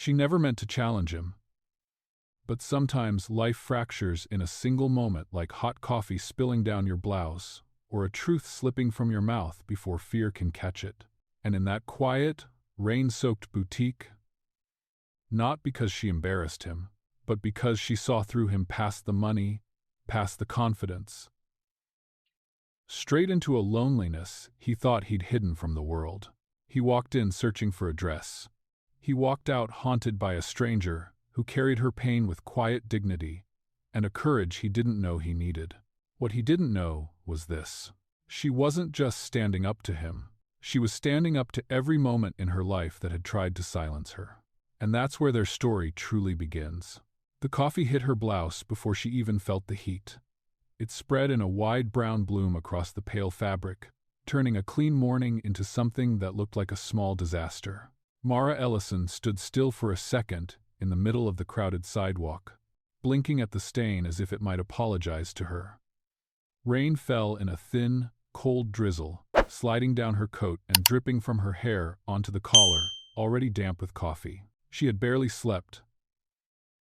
She never meant to challenge him. But sometimes life fractures in a single moment, like hot coffee spilling down your blouse, or a truth slipping from your mouth before fear can catch it. And in that quiet, rain-soaked boutique, not because she embarrassed him, but because she saw through him past the money, past the confidence, straight into a loneliness he thought he'd hidden from the world. He walked in searching for a dress. He walked out haunted by a stranger who carried her pain with quiet dignity and a courage he didn't know he needed. What he didn't know was this: she wasn't just standing up to him. She was standing up to every moment in her life that had tried to silence her. And that's where their story truly begins. The coffee hit her blouse before she even felt the heat. It spread in a wide brown bloom across the pale fabric, turning a clean morning into something that looked like a small disaster. Mara Ellison stood still for a second in the middle of the crowded sidewalk, blinking at the stain as if it might apologize to her. Rain fell in a thin, cold drizzle, sliding down her coat and dripping from her hair onto the collar, already damp with coffee. She had barely slept,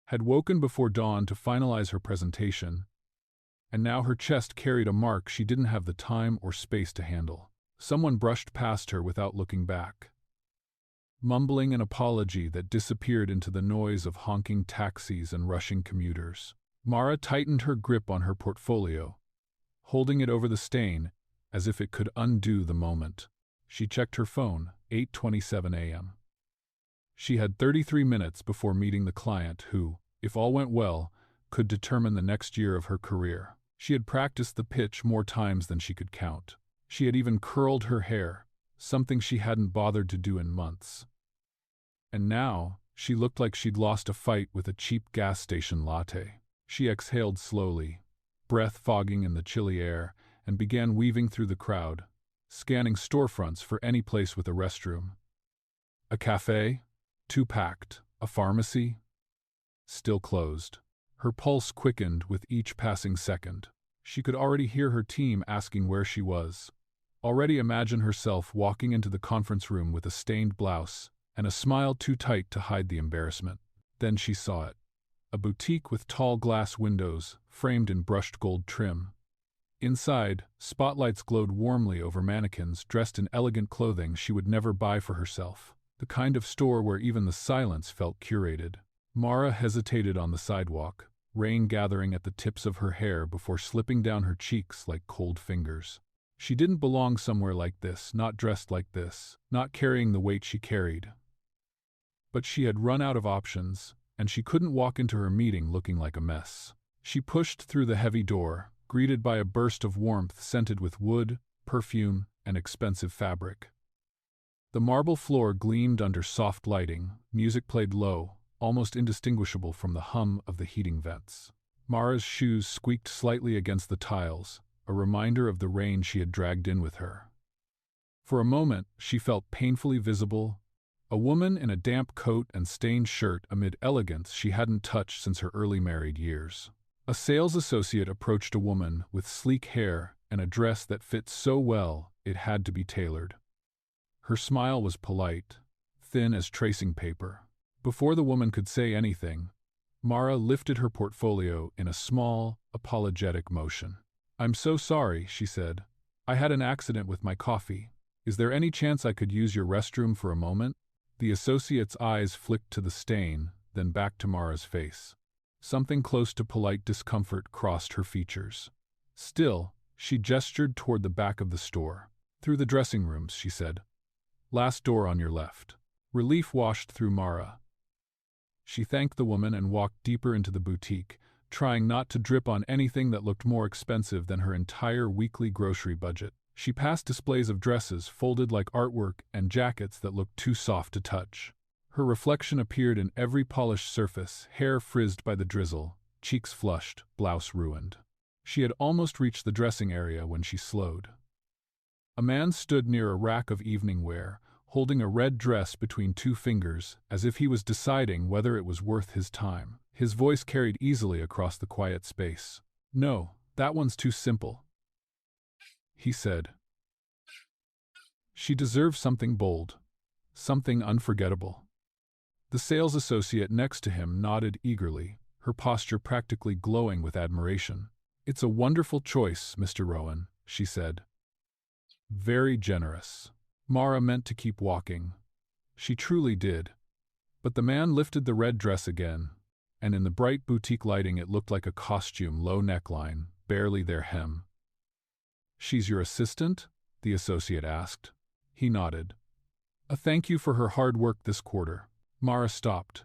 had woken before dawn to finalize her presentation, and now her chest carried a mark she didn't have the time or space to handle. Someone brushed past her without looking back, mumbling an apology that disappeared into the noise of honking taxis and rushing commuters. Mara tightened her grip on her portfolio, holding it over the stain as if it could undo the moment. She checked her phone, 8:27 a.m. She had 33 minutes before meeting the client who, if all went well, could determine the next year of her career. She had practiced the pitch more times than she could count. She had even curled her hair, something she hadn't bothered to do in months. And now, she looked like she'd lost a fight with a cheap gas station latte. She exhaled slowly, breath fogging in the chilly air, and began weaving through the crowd, scanning storefronts for any place with a restroom. A cafe? Too packed. A pharmacy? Still closed. Her pulse quickened with each passing second. She could already hear her team asking where she was. Already imagine herself walking into the conference room with a stained blouse and a smile too tight to hide the embarrassment. Then she saw it. A boutique with tall glass windows, framed in brushed gold trim. Inside, spotlights glowed warmly over mannequins dressed in elegant clothing she would never buy for herself. The kind of store where even the silence felt curated. Mara hesitated on the sidewalk, rain gathering at the tips of her hair before slipping down her cheeks like cold fingers. She didn't belong somewhere like this, not dressed like this, not carrying the weight she carried. But she had run out of options, and she couldn't walk into her meeting looking like a mess. She pushed through the heavy door, greeted by a burst of warmth scented with wood, perfume, and expensive fabric. The marble floor gleamed under soft lighting, music played low, almost indistinguishable from the hum of the heating vents. Mara's shoes squeaked slightly against the tiles, a reminder of the rain she had dragged in with her. For a moment, she felt painfully visible, a woman in a damp coat and stained shirt amid elegance she hadn't touched since her early married years. A sales associate approached a woman with sleek hair and a dress that fit so well it had to be tailored. Her smile was polite, thin as tracing paper. Before the woman could say anything, Mara lifted her portfolio in a small, apologetic motion. "I'm so sorry," she said. "I had an accident with my coffee. Is there any chance I could use your restroom for a moment?" The associate's eyes flicked to the stain, then back to Mara's face. Something close to polite discomfort crossed her features. Still, she gestured toward the back of the store. "Through the dressing rooms," she said. "Last door on your left." Relief washed through Mara. She thanked the woman and walked deeper into the boutique, trying not to drip on anything that looked more expensive than her entire weekly grocery budget. She passed displays of dresses folded like artwork and jackets that looked too soft to touch. Her reflection appeared in every polished surface, hair frizzed by the drizzle, cheeks flushed, blouse ruined. She had almost reached the dressing area when she slowed. A man stood near a rack of evening wear, holding a red dress between two fingers, as if he was deciding whether it was worth his time. His voice carried easily across the quiet space. "No, that one's too simple," he said. "She deserves something bold, something unforgettable." The sales associate next to him nodded eagerly, her posture practically glowing with admiration. "It's a wonderful choice, Mr. Rowan," she said. "Very generous." Mara meant to keep walking. She truly did. But the man lifted the red dress again, and in the bright boutique lighting it looked like a costume, low neckline, barely their hem. "She's your assistant?" the associate asked. He nodded. "A thank you for her hard work this quarter." Mara stopped.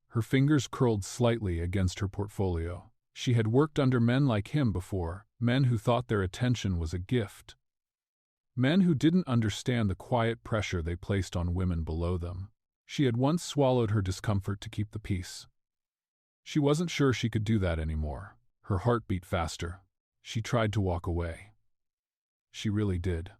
Her fingers curled slightly against her portfolio. She had worked under men like him before, men who thought their attention was a gift. Men who didn't understand the quiet pressure they placed on women below them. She had once swallowed her discomfort to keep the peace. She wasn't sure she could do that anymore. Her heart beat faster. She tried to walk away. She really did.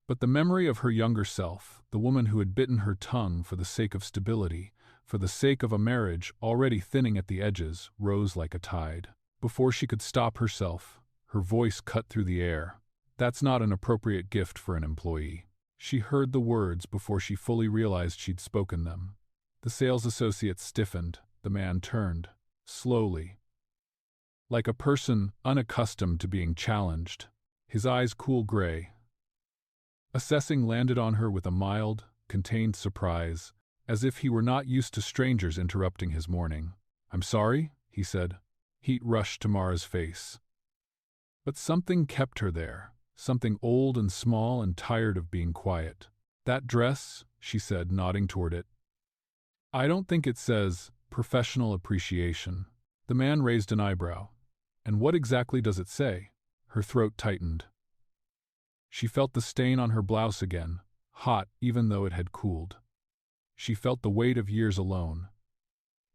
But the memory of her younger self, the woman who had bitten her tongue for the sake of stability, for the sake of a marriage already thinning at the edges, rose like a tide. Before she could stop herself, her voice cut through the air. "That's not an appropriate gift for an employee." She heard the words before she fully realized she'd spoken them. The sales associate stiffened. The man turned, slowly, like a person unaccustomed to being challenged. His eyes cool gray. Assessing landed on her with a mild, contained surprise, as if he were not used to strangers interrupting his morning. "I'm sorry," he said. Heat rushed to Mara's face. But something kept her there, something old and small and tired of being quiet. "That dress," she said, nodding toward it. "I don't think it says professional appreciation." The man raised an eyebrow. "And what exactly does it say?" Her throat tightened. She felt the stain on her blouse again, hot even though it had cooled. She felt the weight of years alone.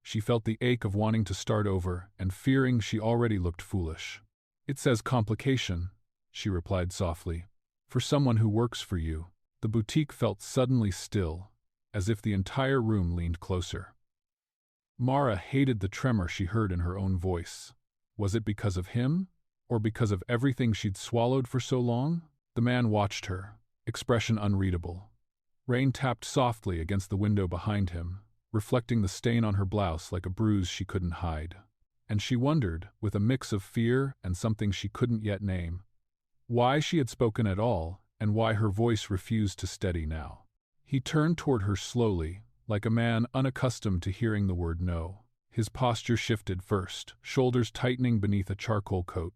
She felt the ache of wanting to start over and fearing she already looked foolish. "It says complication," she replied softly. "For someone who works for you." The boutique felt suddenly still, as if the entire room leaned closer. Mara hated the tremor she heard in her own voice. Was it because of him, or because of everything she'd swallowed for so long? The man watched her, expression unreadable. Rain tapped softly against the window behind him, reflecting the stain on her blouse like a bruise she couldn't hide. And she wondered, with a mix of fear and something she couldn't yet name, why she had spoken at all and why her voice refused to steady now. He turned toward her slowly, like a man unaccustomed to hearing the word no. His posture shifted first, shoulders tightening beneath a charcoal coat,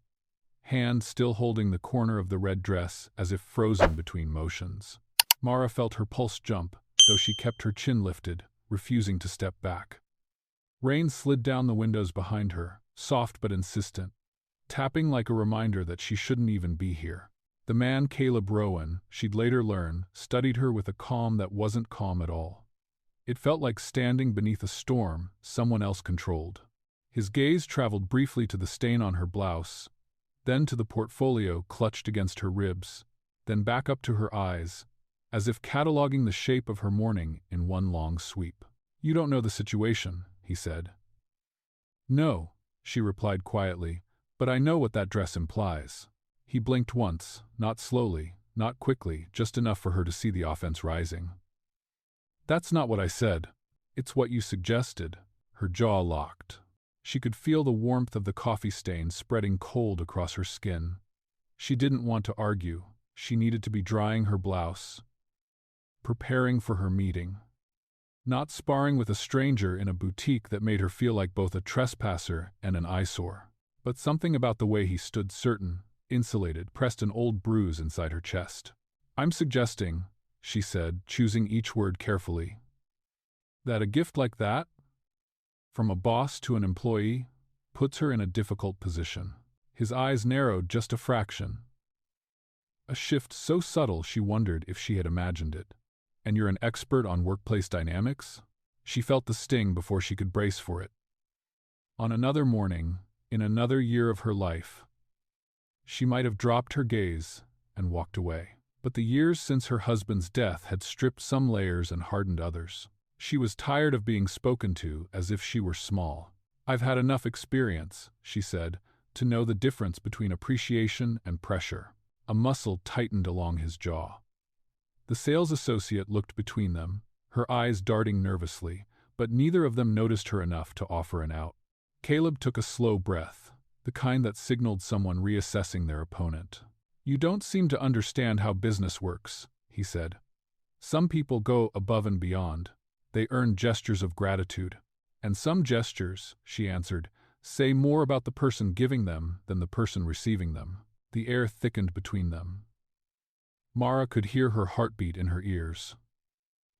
hand still holding the corner of the red dress as if frozen between motions. Mara felt her pulse jump, though she kept her chin lifted, refusing to step back. Rain slid down the windows behind her, soft but insistent, tapping like a reminder that she shouldn't even be here. The man, Caleb Rowan, she'd later learn, studied her with a calm that wasn't calm at all. It felt like standing beneath a storm someone else controlled. His gaze traveled briefly to the stain on her blouse, then to the portfolio clutched against her ribs, then back up to her eyes, as if cataloging the shape of her morning in one long sweep. "You don't know the situation," he said. "No," she replied quietly, "but I know what that dress implies." He blinked once, not slowly, not quickly, just enough for her to see the offense rising. "That's not what I said. It's what you suggested." Her jaw locked. She could feel the warmth of the coffee stain spreading cold across her skin. She didn't want to argue. She needed to be drying her blouse, preparing for her meeting. Not sparring with a stranger in a boutique that made her feel like both a trespasser and an eyesore. But something about the way he stood certain, insulated, pressed an old bruise inside her chest. "I'm suggesting," she said, choosing each word carefully, "that a gift like that, from a boss to an employee, puts her in a difficult position." His eyes narrowed just a fraction. A shift so subtle she wondered if she had imagined it. "And you're an expert on workplace dynamics?" She felt the sting before she could brace for it. On another morning, in another year of her life, she might have dropped her gaze and walked away. But the years since her husband's death had stripped some layers and hardened others. She was tired of being spoken to as if she were small. "I've had enough experience," she said, "to know the difference between appreciation and pressure." A muscle tightened along his jaw. The sales associate looked between them, her eyes darting nervously, but neither of them noticed her enough to offer an out. Caleb took a slow breath, the kind that signaled someone reassessing their opponent. "You don't seem to understand how business works," he said. "Some people go above and beyond. They earn gestures of gratitude. And some gestures," she answered, "say more about the person giving them than the person receiving them." The air thickened between them. Mara could hear her heartbeat in her ears.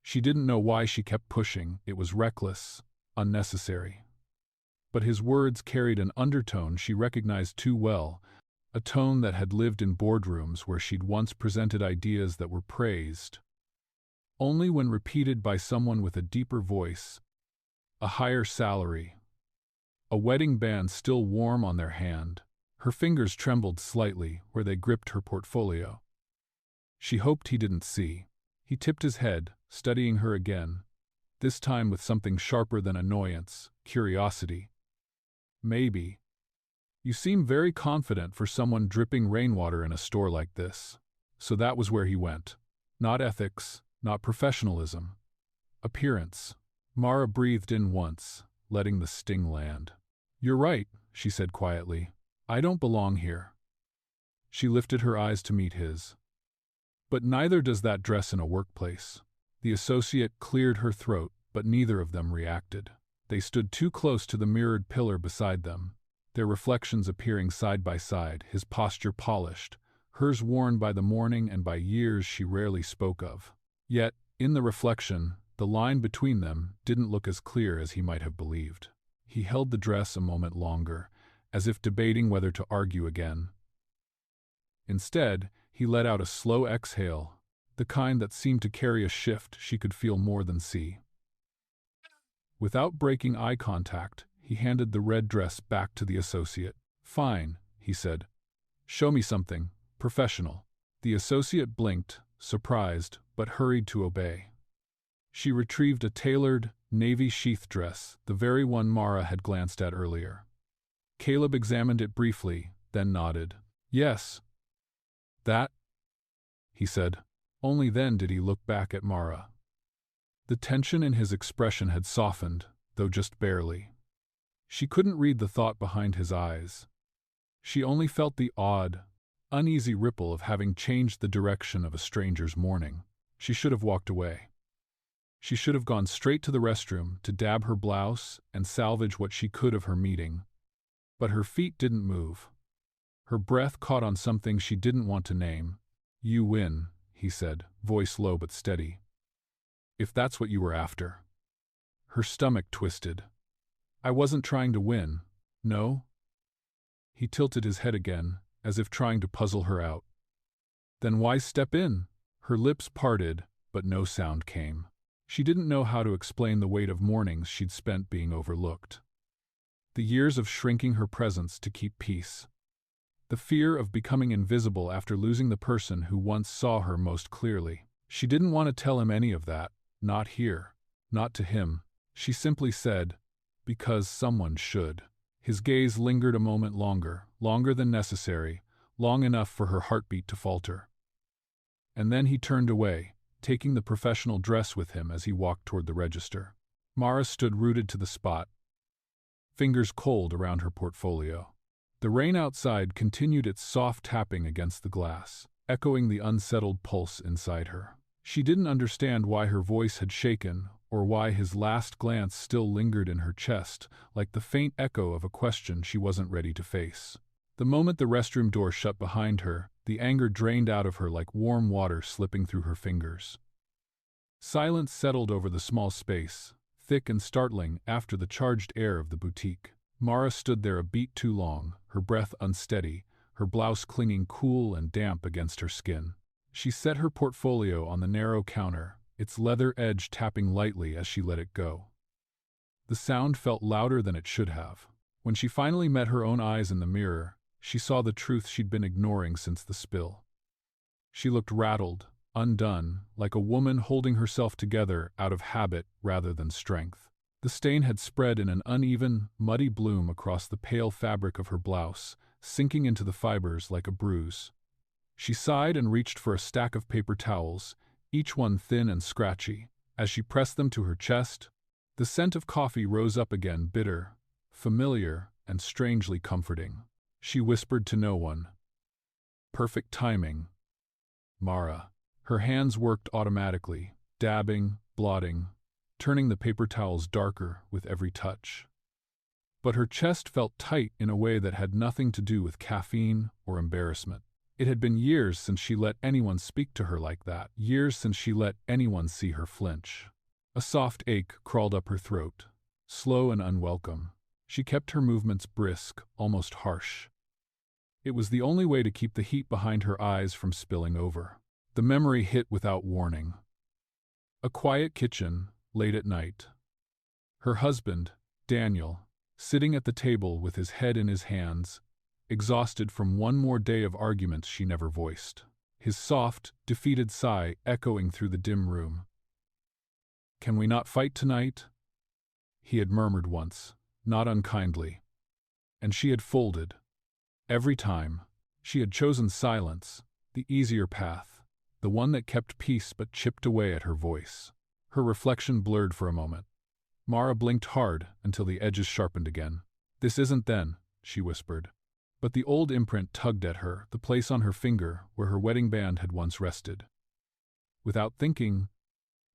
She didn't know why she kept pushing. It was reckless, unnecessary. But his words carried an undertone she recognized too well, a tone that had lived in boardrooms where she'd once presented ideas that were praised. Only when repeated by someone with a deeper voice, a higher salary, a wedding band still warm on their hand. Her fingers trembled slightly where they gripped her portfolio. She hoped he didn't see. He tipped his head, studying her again, this time with something sharper than annoyance, curiosity. "Maybe. You seem very confident for someone dripping rainwater in a store like this." So that was where he went. Not ethics, not professionalism. Appearance. Mara breathed in once, letting the sting land. "You're right," she said quietly. "I don't belong here." She lifted her eyes to meet his. "But neither does that dress in a workplace." The associate cleared her throat, but neither of them reacted. They stood too close to the mirrored pillar beside them, their reflections appearing side by side, his posture polished, hers worn by the morning and by years she rarely spoke of. Yet, in the reflection, the line between them didn't look as clear as he might have believed. He held the dress a moment longer, as if debating whether to argue again. Instead, he let out a slow exhale, the kind that seemed to carry a shift she could feel more than see. Without breaking eye contact, he handed the red dress back to the associate. "Fine," he said. "Show me something professional." The associate blinked, surprised, but hurried to obey. She retrieved a tailored, navy sheath dress, the very one Mara had glanced at earlier. Caleb examined it briefly, then nodded. "Yes. That," he said. Only then did he look back at Mara. The tension in his expression had softened, though just barely. She couldn't read the thought behind his eyes. She only felt the odd, uneasy ripple of having changed the direction of a stranger's morning. She should have walked away. She should have gone straight to the restroom to dab her blouse and salvage what she could of her meeting. But her feet didn't move. Her breath caught on something she didn't want to name. "You win," he said, voice low but steady. "If that's what you were after." Her stomach twisted. "I wasn't trying to win. No?" He tilted his head again, as if trying to puzzle her out. "Then why step in?" Her lips parted, but no sound came. She didn't know how to explain the weight of mornings she'd spent being overlooked. The years of shrinking her presence to keep peace. The fear of becoming invisible after losing the person who once saw her most clearly. She didn't want to tell him any of that, not here, not to him. She simply said, "Because someone should." His gaze lingered a moment longer, longer than necessary, long enough for her heartbeat to falter. And then he turned away, taking the professional dress with him as he walked toward the register. Mara stood rooted to the spot, fingers cold around her portfolio. The rain outside continued its soft tapping against the glass, echoing the unsettled pulse inside her. She didn't understand why her voice had shaken, or why his last glance still lingered in her chest, like the faint echo of a question she wasn't ready to face. The moment the restroom door shut behind her, the anger drained out of her like warm water slipping through her fingers. Silence settled over the small space, thick and startling after the charged air of the boutique. Mara stood there a beat too long, her breath unsteady, her blouse clinging cool and damp against her skin. She set her portfolio on the narrow counter, its leather edge tapping lightly as she let it go. The sound felt louder than it should have. When she finally met her own eyes in the mirror, she saw the truth she'd been ignoring since the spill. She looked rattled, undone, like a woman holding herself together out of habit rather than strength. The stain had spread in an uneven, muddy bloom across the pale fabric of her blouse, sinking into the fibers like a bruise. She sighed and reached for a stack of paper towels, each one thin and scratchy, As she pressed them to her chest, the scent of coffee rose up again, bitter, familiar, and strangely comforting. She whispered to no one. Perfect timing. Mara. Her hands worked automatically, dabbing, blotting, turning the paper towels darker with every touch. But her chest felt tight in a way that had nothing to do with caffeine or embarrassment. It had been years since she let anyone speak to her like that, years since she let anyone see her flinch. A soft ache crawled up her throat, slow and unwelcome. She kept her movements brisk, almost harsh. It was the only way to keep the heat behind her eyes from spilling over. The memory hit without warning. A quiet kitchen, late at night. Her husband, Daniel, sitting at the table with his head in his hands, exhausted from one more day of arguments she never voiced. His soft, defeated sigh echoing through the dim room. "Can we not fight tonight?" he had murmured once, not unkindly. And she had folded. Every time, she had chosen silence, the easier path, the one that kept peace but chipped away at her voice. Her reflection blurred for a moment. Mara blinked hard until the edges sharpened again. "This isn't then," she whispered. But the old imprint tugged at her, the place on her finger where her wedding band had once rested. Without thinking,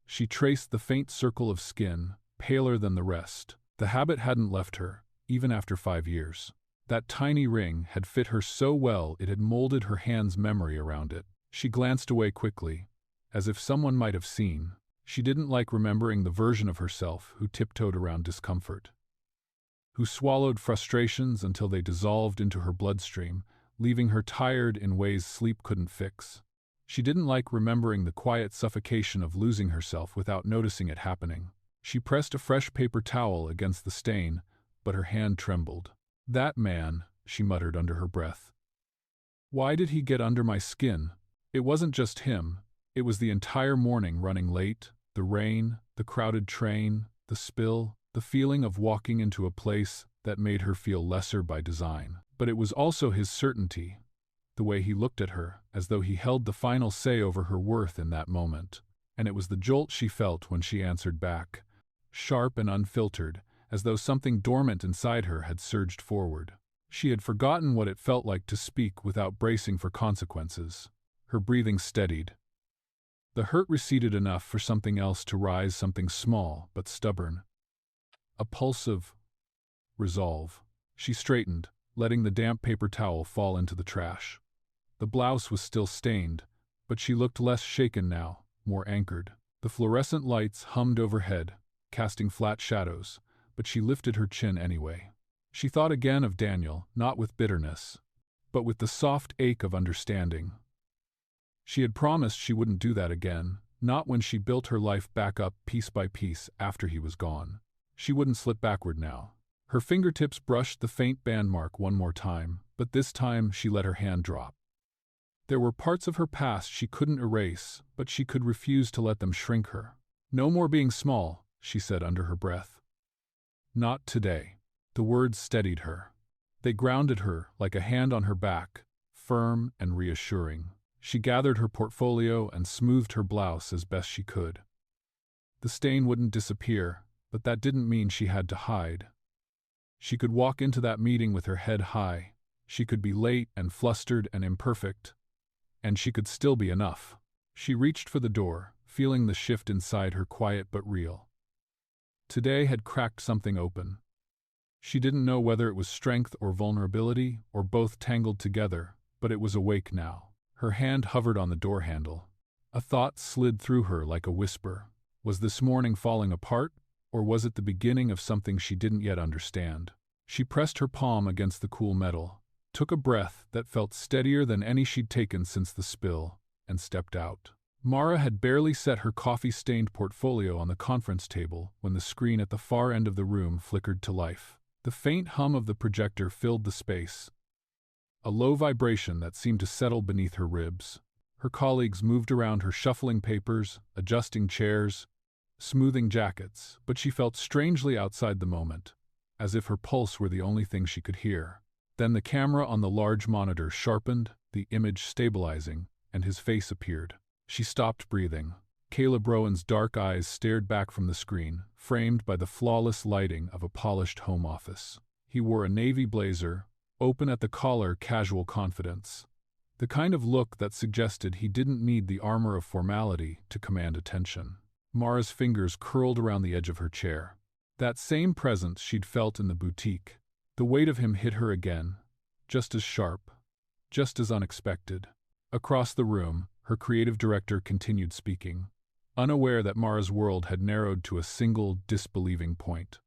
she traced the faint circle of skin, paler than the rest. The habit hadn't left her, even after 5 years. That tiny ring had fit her so well it had molded her hand's memory around it. She glanced away quickly, as if someone might have seen. She didn't like remembering the version of herself who tiptoed around discomfort, who swallowed frustrations until they dissolved into her bloodstream, leaving her tired in ways sleep couldn't fix. She didn't like remembering the quiet suffocation of losing herself without noticing it happening. She pressed a fresh paper towel against the stain, but her hand trembled. "That man," she muttered under her breath. "Why did he get under my skin?" It wasn't just him. It was the entire morning running late, the rain, the crowded train, the spill, the feeling of walking into a place that made her feel lesser by design. But it was also his certainty, the way he looked at her, as though he held the final say over her worth in that moment. And it was the jolt she felt when she answered back, sharp and unfiltered, as though something dormant inside her had surged forward. She had forgotten what it felt like to speak without bracing for consequences. Her breathing steadied. The hurt receded enough for something else to rise, something small but stubborn. A pulse of resolve. She straightened, letting the damp paper towel fall into the trash. The blouse was still stained, but she looked less shaken now, more anchored. The fluorescent lights hummed overhead, casting flat shadows, but she lifted her chin anyway. She thought again of Daniel, not with bitterness, but with the soft ache of understanding. She had promised she wouldn't do that again, not when she built her life back up piece by piece after he was gone. She wouldn't slip backward now. Her fingertips brushed the faint band mark one more time, but this time she let her hand drop. There were parts of her past she couldn't erase, but she could refuse to let them shrink her. "No more being small," she said under her breath. "Not today." The words steadied her. They grounded her like a hand on her back, firm and reassuring. She gathered her portfolio and smoothed her blouse as best she could. The stain wouldn't disappear, but that didn't mean she had to hide. She could walk into that meeting with her head high. She could be late and flustered and imperfect, and she could still be enough. She reached for the door, feeling the shift inside her, quiet but real. Today had cracked something open. She didn't know whether it was strength or vulnerability, or both tangled together, but it was awake now. Her hand hovered on the door handle. A thought slid through her like a whisper. Was this morning falling apart, or was it the beginning of something she didn't yet understand? She pressed her palm against the cool metal, took a breath that felt steadier than any she'd taken since the spill, and stepped out. Mara had barely set her coffee-stained portfolio on the conference table when the screen at the far end of the room flickered to life. The faint hum of the projector filled the space, a low vibration that seemed to settle beneath her ribs. Her colleagues moved around her, shuffling papers, adjusting chairs, smoothing jackets, but she felt strangely outside the moment, as if her pulse were the only thing she could hear. Then the camera on the large monitor sharpened, the image stabilizing, and his face appeared. She stopped breathing, Caleb Rowan's dark eyes stared back from the screen, framed by the flawless lighting of a polished home office. He wore a navy blazer, open at the collar, casual confidence. The kind of look that suggested he didn't need the armor of formality to command attention. Mara's fingers curled around the edge of her chair. That same presence she'd felt in the boutique. The weight of him hit her again, just as sharp, just as unexpected. Across the room, her creative director continued speaking, unaware that Mara's world had narrowed to a single disbelieving point.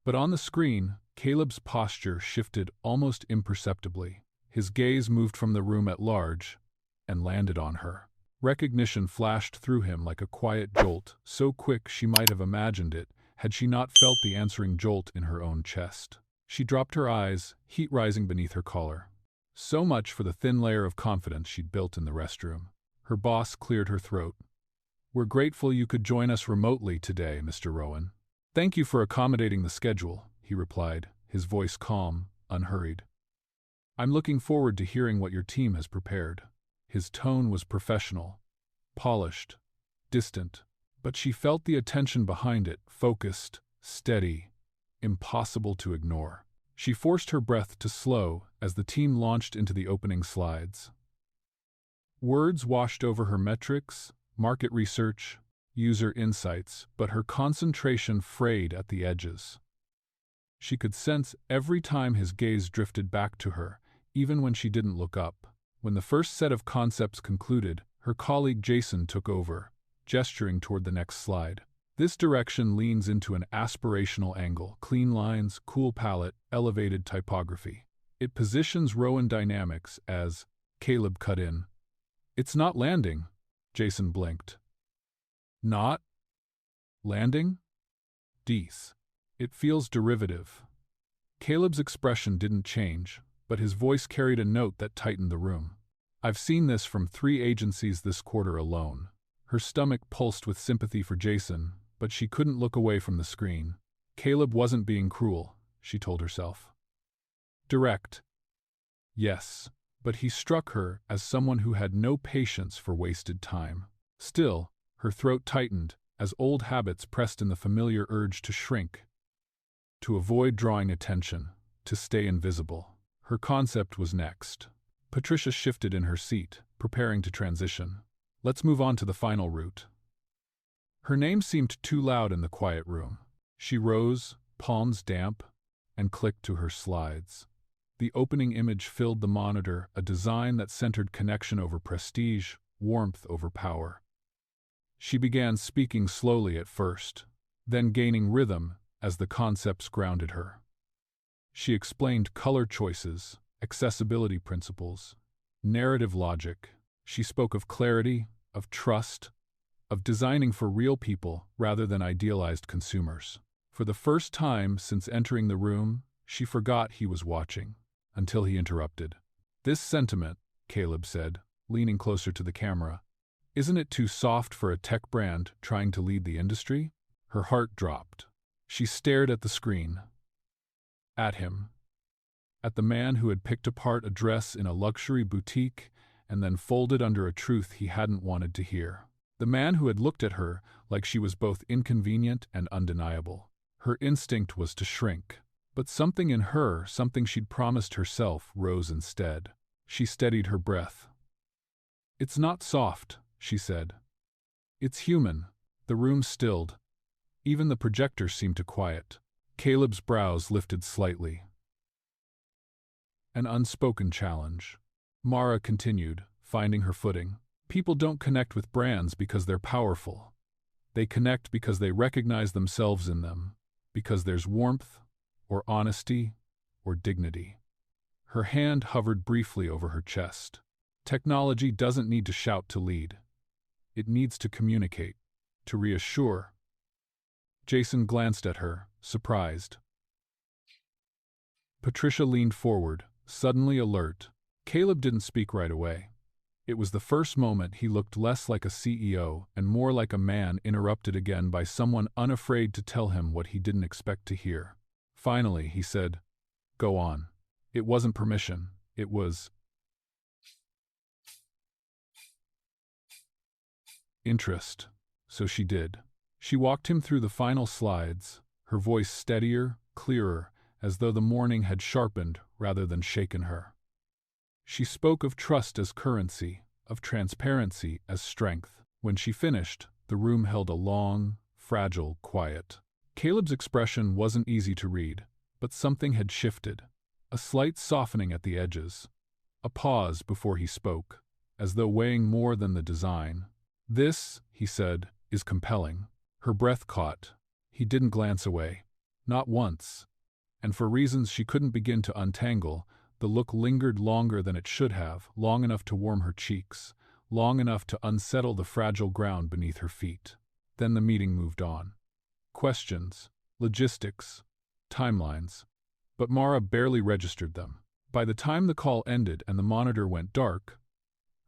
But on the screen, Caleb's posture shifted almost imperceptibly. His gaze moved from the room at large and landed on her. Recognition flashed through him like a quiet jolt, so quick she might have imagined it had she not felt the answering jolt in her own chest. She dropped her eyes, heat rising beneath her collar. So much for the thin layer of confidence she'd built in the restroom. Her boss cleared her throat. "We're grateful you could join us remotely today, Mr. Rowan." "Thank you for accommodating the schedule," he replied, his voice calm, unhurried. "I'm looking forward to hearing what your team has prepared." His tone was professional, polished, distant, but she felt the attention behind it, focused, steady, impossible to ignore. She forced her breath to slow as the team launched into the opening slides. Words washed over her metrics, market research, user insights, but her concentration frayed at the edges. She could sense every time his gaze drifted back to her, even when she didn't look up. When the first set of concepts concluded, her colleague Jason took over, gesturing toward the next slide. "This direction leans into an aspirational angle, clean lines, cool palette, elevated typography. It positions Rowan Dynamics as," Caleb cut in. "It's not landing," Jason blinked. "Not landing? Dees. It feels derivative." Caleb's expression didn't change, but his voice carried a note that tightened the room. "I've seen this from 3 agencies this quarter alone." Her stomach pulsed with sympathy for Jason, but she couldn't look away from the screen. Caleb wasn't being cruel, she told herself. Direct. Yes, but he struck her as someone who had no patience for wasted time. Still, her throat tightened as old habits pressed in the familiar urge to shrink, to avoid drawing attention, to stay invisible. Her concept was next. Patricia shifted in her seat, preparing to transition. "Let's move on to the final route." Her name seemed too loud in the quiet room. She rose, palms damp, and clicked to her slides. The opening image filled the monitor, a design that centered connection over prestige, warmth over power. She began speaking slowly at first, then gaining rhythm as the concepts grounded her. She explained color choices, accessibility principles, narrative logic. She spoke of clarity, of trust, of designing for real people rather than idealized consumers. For the first time since entering the room, she forgot he was watching, until he interrupted. "This sentiment," Caleb said, leaning closer to the camera, "isn't it too soft for a tech brand trying to lead the industry?" Her heart dropped. She stared at the screen. At him. At the man who had picked apart a dress in a luxury boutique and then folded under a truth he hadn't wanted to hear. The man who had looked at her like she was both inconvenient and undeniable. Her instinct was to shrink. But something in her, something she'd promised herself, rose instead. She steadied her breath. "It's not soft," she said. "It's human." The room stilled. Even the projector seemed to quiet. Caleb's brows lifted slightly. An unspoken challenge. Mara continued, finding her footing. "People don't connect with brands because they're powerful. They connect because they recognize themselves in them, because there's warmth, or honesty, or dignity." Her hand hovered briefly over her chest. Technology doesn't need to shout to lead. It needs to communicate, to reassure. Jason glanced at her, surprised. Patricia leaned forward, suddenly alert. Caleb didn't speak right away. It was the first moment he looked less like a CEO and more like a man interrupted again by someone unafraid to tell him what he didn't expect to hear. Finally, he said, "Go on." It wasn't permission, it was interest. So she did. She walked him through the final slides, her voice steadier, clearer, as though the morning had sharpened rather than shaken her. She spoke of trust as currency, of transparency as strength. When she finished, the room held a long, fragile quiet. Caleb's expression wasn't easy to read, but something had shifted. A slight softening at the edges. A pause before he spoke, as though weighing more than the design. "This," he said, "is compelling." Her breath caught. He didn't glance away. Not once. And for reasons she couldn't begin to untangle, the look lingered longer than it should have, long enough to warm her cheeks, long enough to unsettle the fragile ground beneath her feet. Then the meeting moved on. Questions, logistics, timelines. But Mara barely registered them. By the time the call ended and the monitor went dark,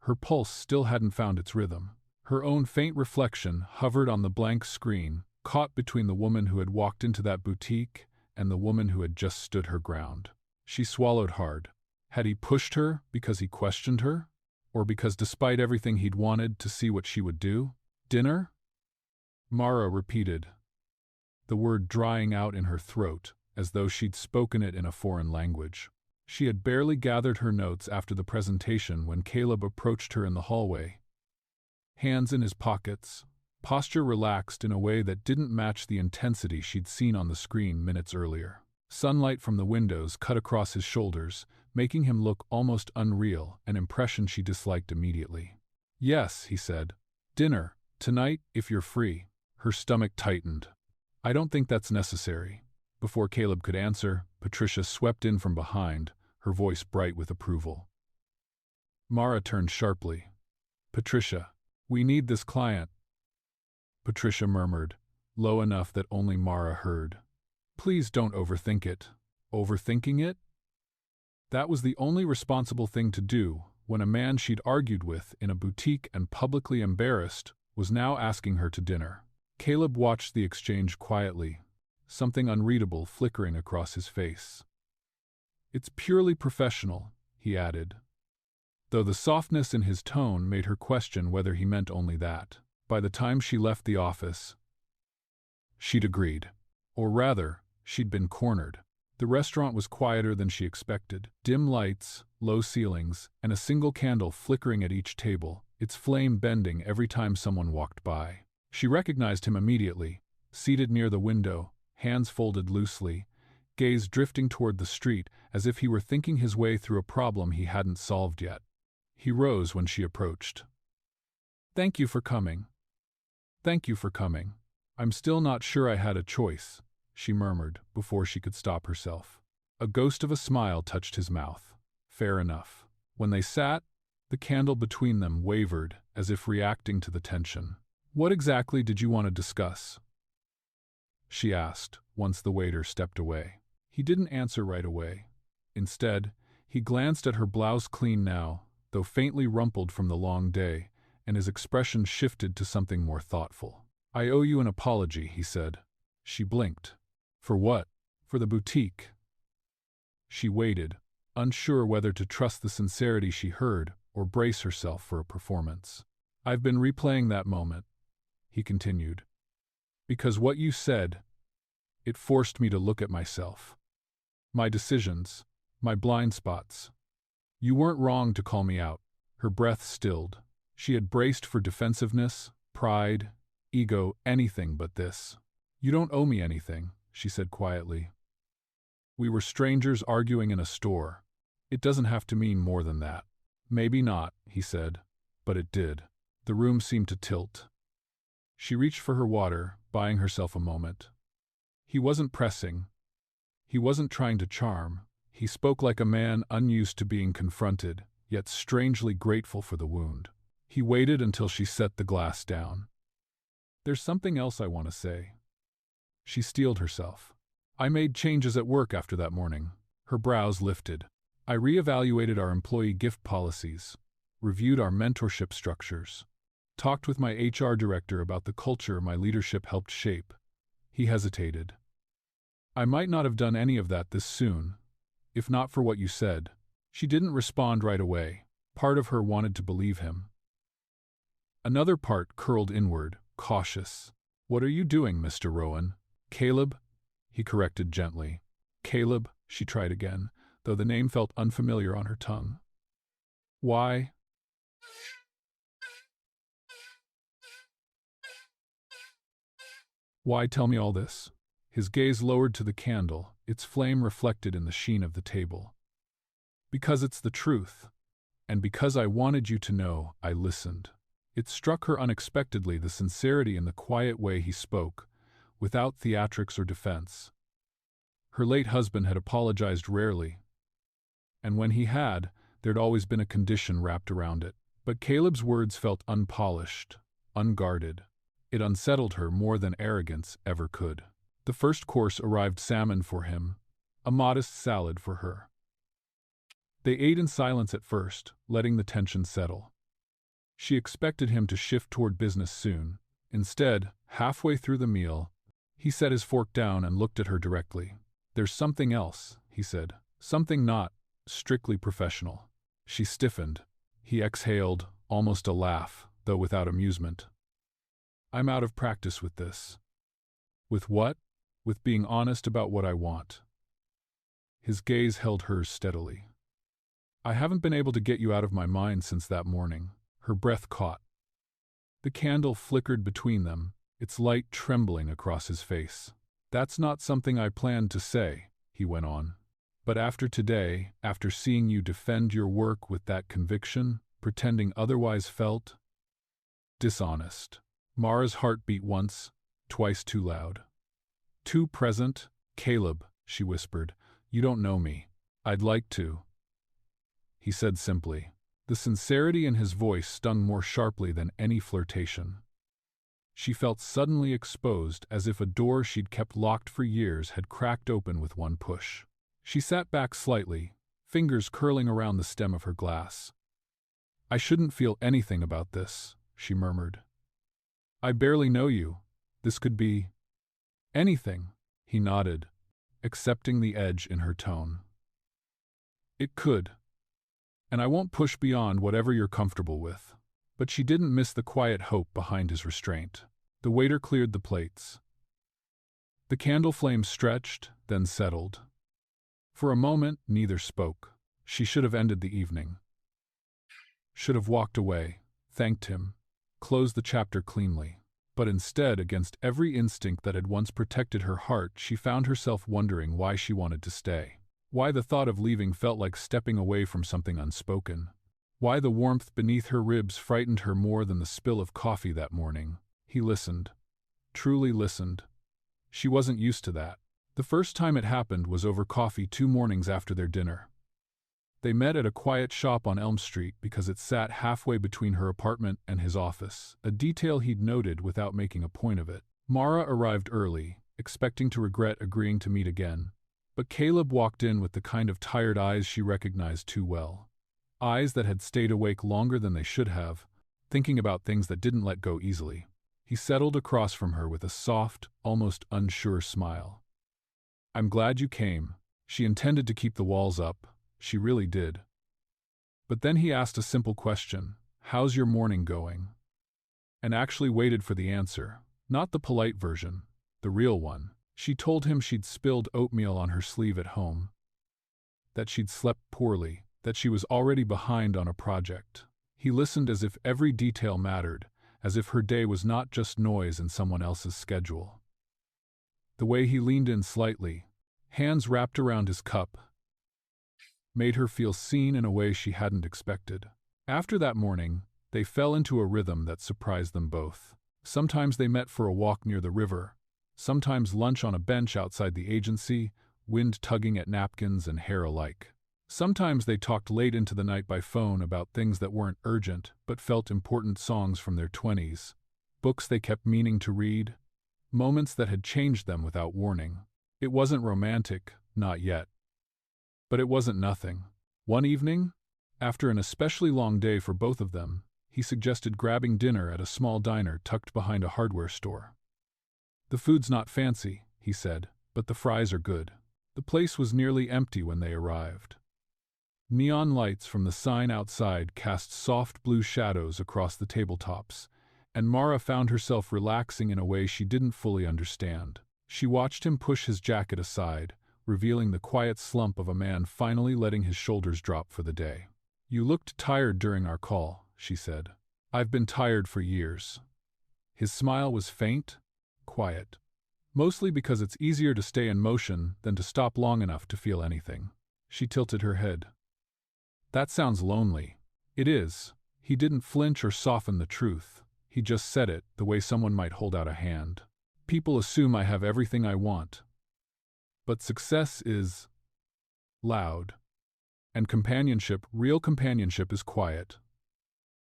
her pulse still hadn't found its rhythm. Her own faint reflection hovered on the blank screen, caught between the woman who had walked into that boutique and the woman who had just stood her ground. She swallowed hard. Had he pushed her because he questioned her? Or because despite everything he'd wanted to see what she would do? Dinner? Mara repeated, the word drying out in her throat, as though she'd spoken it in a foreign language. She had barely gathered her notes after the presentation when Caleb approached her in the hallway. Hands in his pockets, posture relaxed in a way that didn't match the intensity she'd seen on the screen minutes earlier. Sunlight from the windows cut across his shoulders, making him look almost unreal, an impression she disliked immediately. "Yes," he said. "Dinner, tonight, if you're free." Her stomach tightened. "I don't think that's necessary." Before Caleb could answer, Patricia swept in from behind, her voice bright with approval. Mara turned sharply. "Patricia, we need this client." Patricia murmured, low enough that only Mara heard. "Please don't overthink it." Overthinking it? That was the only responsible thing to do when a man she'd argued with in a boutique and publicly embarrassed was now asking her to dinner. Caleb watched the exchange quietly, something unreadable flickering across his face. "It's purely professional," he added, though the softness in his tone made her question whether he meant only that. By the time she left the office, she'd agreed. Or rather, she'd been cornered. The restaurant was quieter than she expected. Dim lights, low ceilings, and a single candle flickering at each table, its flame bending every time someone walked by. She recognized him immediately, seated near the window, hands folded loosely, gaze drifting toward the street as if he were thinking his way through a problem he hadn't solved yet. He rose when she approached. "Thank you for coming." "Thank you for coming. I'm still not sure I had a choice," she murmured before she could stop herself. A ghost of a smile touched his mouth. Fair enough. When they sat, the candle between them wavered as if reacting to the tension. "What exactly did you want to discuss?" she asked, once the waiter stepped away. He didn't answer right away. Instead, he glanced at her blouse, clean now, though faintly rumpled from the long day, and his expression shifted to something more thoughtful. "I owe you an apology," he said. She blinked. "For what?" "For the boutique." She waited, unsure whether to trust the sincerity she heard or brace herself for a performance. "I've been replaying that moment," he continued. "Because what you said, it forced me to look at myself. My decisions, my blind spots. You weren't wrong to call me out." Her breath stilled. She had braced for defensiveness, pride, ego, anything but this. "You don't owe me anything," she said quietly. "We were strangers arguing in a store. It doesn't have to mean more than that." "Maybe not," he said, but it did. The room seemed to tilt. She reached for her water, buying herself a moment. He wasn't pressing. He wasn't trying to charm. He spoke like a man unused to being confronted, yet strangely grateful for the wound. He waited until she set the glass down. "There's something else I want to say." She steeled herself. "I made changes at work after that morning." Her brows lifted. "I reevaluated our employee gift policies, reviewed our mentorship structures, talked with my HR director about the culture my leadership helped shape." He hesitated. "I might not have done any of that this soon, if not for what you said." She didn't respond right away. Part of her wanted to believe him. Another part curled inward, cautious. "What are you doing, Mr. Rowan?" "Caleb," he corrected gently. "Caleb," she tried again, though the name felt unfamiliar on her tongue. "Why?" "Why tell me all this?" His gaze lowered to the candle, its flame reflected in the sheen of the table. "Because it's the truth. And because I wanted you to know, I listened." It struck her unexpectedly, the sincerity in the quiet way he spoke, without theatrics or defense. Her late husband had apologized rarely, and when he had, there'd always been a condition wrapped around it. But Caleb's words felt unpolished, unguarded. It unsettled her more than arrogance ever could. The first course arrived salmon for him, a modest salad for her. They ate in silence at first, letting the tension settle. She expected him to shift toward business soon. Instead, halfway through the meal, he set his fork down and looked at her directly. "There's something else," he said. "Something not strictly professional." She stiffened. He exhaled, almost a laugh, though without amusement. "I'm out of practice with this." "With what?" "With being honest about what I want." His gaze held hers steadily. "I haven't been able to get you out of my mind since that morning." Her breath caught. The candle flickered between them, its light trembling across his face. "That's not something I planned to say," he went on. "But after today, after seeing you defend your work with that conviction, pretending otherwise felt dishonest." Mara's heart beat once, twice too loud. "Too present, Caleb," she whispered. "You don't know me." "I'd like to," he said simply. The sincerity in his voice stung more sharply than any flirtation. She felt suddenly exposed, as if a door she'd kept locked for years had cracked open with one push. She sat back slightly, fingers curling around the stem of her glass. "I shouldn't feel anything about this," she murmured. "I barely know you. This could be anything," he nodded, accepting the edge in her tone. "It could. And I won't push beyond whatever you're comfortable with." But she didn't miss the quiet hope behind his restraint. The waiter cleared the plates. The candle flame stretched, then settled. For a moment, neither spoke. She should have ended the evening. Should have walked away, thanked him, closed the chapter cleanly. But instead, against every instinct that had once protected her heart, she found herself wondering why she wanted to stay. Why the thought of leaving felt like stepping away from something unspoken. Why the warmth beneath her ribs frightened her more than the spill of coffee that morning. He listened. Truly listened. She wasn't used to that. The first time it happened was over coffee 2 mornings after their dinner. They met at a quiet shop on Elm Street because it sat halfway between her apartment and his office, a detail he'd noted without making a point of it. Mara arrived early, expecting to regret agreeing to meet again. But Caleb walked in with the kind of tired eyes she recognized too well. Eyes that had stayed awake longer than they should have, thinking about things that didn't let go easily. He settled across from her with a soft, almost unsure smile. "I'm glad you came." She intended to keep the walls up. She really did. But then he asked a simple question. "How's your morning going?" And actually waited for the answer. Not the polite version, the real one. She told him she'd spilled oatmeal on her sleeve at home, that she'd slept poorly, that she was already behind on a project. He listened as if every detail mattered, as if her day was not just noise in someone else's schedule. The way he leaned in slightly, hands wrapped around his cup, made her feel seen in a way she hadn't expected. After that morning, they fell into a rhythm that surprised them both. Sometimes they met for a walk near the river, sometimes lunch on a bench outside the agency, wind tugging at napkins and hair alike. Sometimes they talked late into the night by phone about things that weren't urgent but felt important, songs from their 20s, books they kept meaning to read, moments that had changed them without warning. It wasn't romantic, not yet. But it wasn't nothing. One evening, after an especially long day for both of them, he suggested grabbing dinner at a small diner tucked behind a hardware store. "The food's not fancy," he said, "but the fries are good." The place was nearly empty when they arrived. Neon lights from the sign outside cast soft blue shadows across the tabletops, And Mara found herself relaxing in a way she didn't fully understand. She watched him push his jacket aside, revealing the quiet slump of a man finally letting his shoulders drop for the day. "You looked tired during our call," she said. "I've been tired for years." His smile was faint, quiet. Mostly because it's easier to stay in motion than to stop long enough to feel anything. She tilted her head. "That sounds lonely." "It is." He didn't flinch or soften the truth. He just said it, the way someone might hold out a hand. "People assume I have everything I want. But success is loud. And companionship, real companionship, is quiet.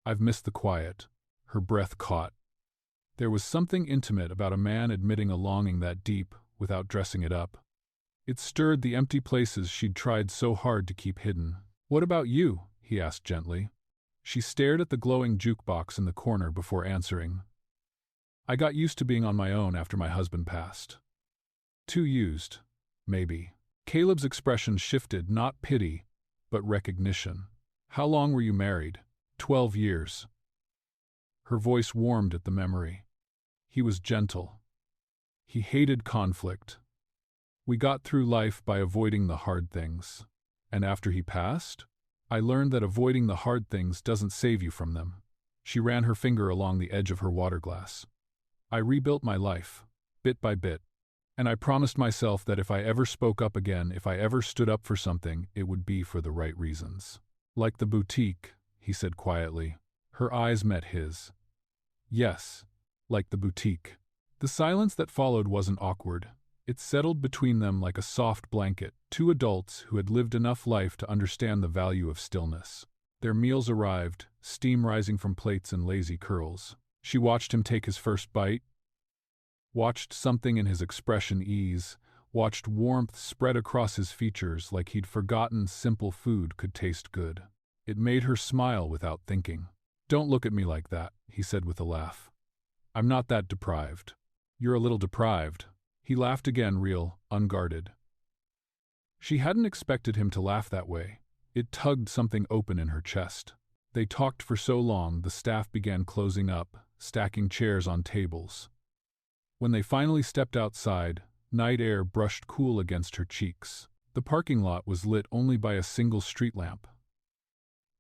I've missed the quiet." Her breath caught. There was something intimate about a man admitting a longing that deep, without dressing it up. It stirred the empty places she'd tried so hard to keep hidden. "What about you?" he asked gently. She stared at the glowing jukebox in the corner before answering. "I got used to being on my own after my husband passed." "Too used, maybe." Caleb's expression shifted, not pity, but recognition. "How long were you married?" 12 years. Her voice warmed at the memory. He was gentle. He hated conflict. "We got through life by avoiding the hard things. And after he passed, I learned that avoiding the hard things doesn't save you from them." She ran her finger along the edge of her water glass. "I rebuilt my life, bit by bit. And I promised myself that if I ever spoke up again, if I ever stood up for something, it would be for the right reasons." "Like the boutique," he said quietly. Her eyes met his. "Yes, like the boutique." The silence that followed wasn't awkward. It settled between them like a soft blanket, two adults who had lived enough life to understand the value of stillness. Their meals arrived, steam rising from plates and lazy curls. She watched him take his first bite, watched something in his expression ease, watched warmth spread across his features like he'd forgotten simple food could taste good. It made her smile without thinking. "Don't look at me like that," he said with a laugh. "I'm not that deprived." "You're a little deprived." He laughed again, real, unguarded. She hadn't expected him to laugh that way. It tugged something open in her chest. They talked for so long the staff began closing up, stacking chairs on tables. When they finally stepped outside, night air brushed cool against her cheeks. The parking lot was lit only by a single street lamp,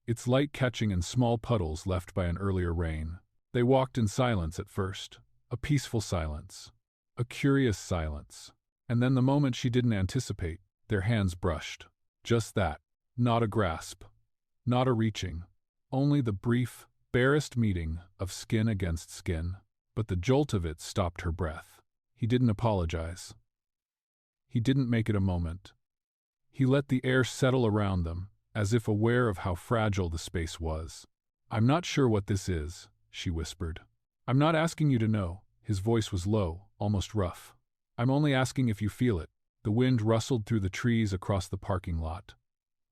its light catching in small puddles left by an earlier rain. They walked in silence at first, a peaceful silence, a curious silence. And then the moment she didn't anticipate, their hands brushed. Just that. Not a grasp. Not a reaching. Only the brief, barest meeting of skin against skin. But the jolt of it stopped her breath. He didn't apologize. He didn't make it a moment. He let the air settle around them, as if aware of how fragile the space was. "I'm not sure what this is," she whispered. "I'm not asking you to know." His voice was low, almost rough. "I'm only asking if you feel it." The wind rustled through the trees across the parking lot.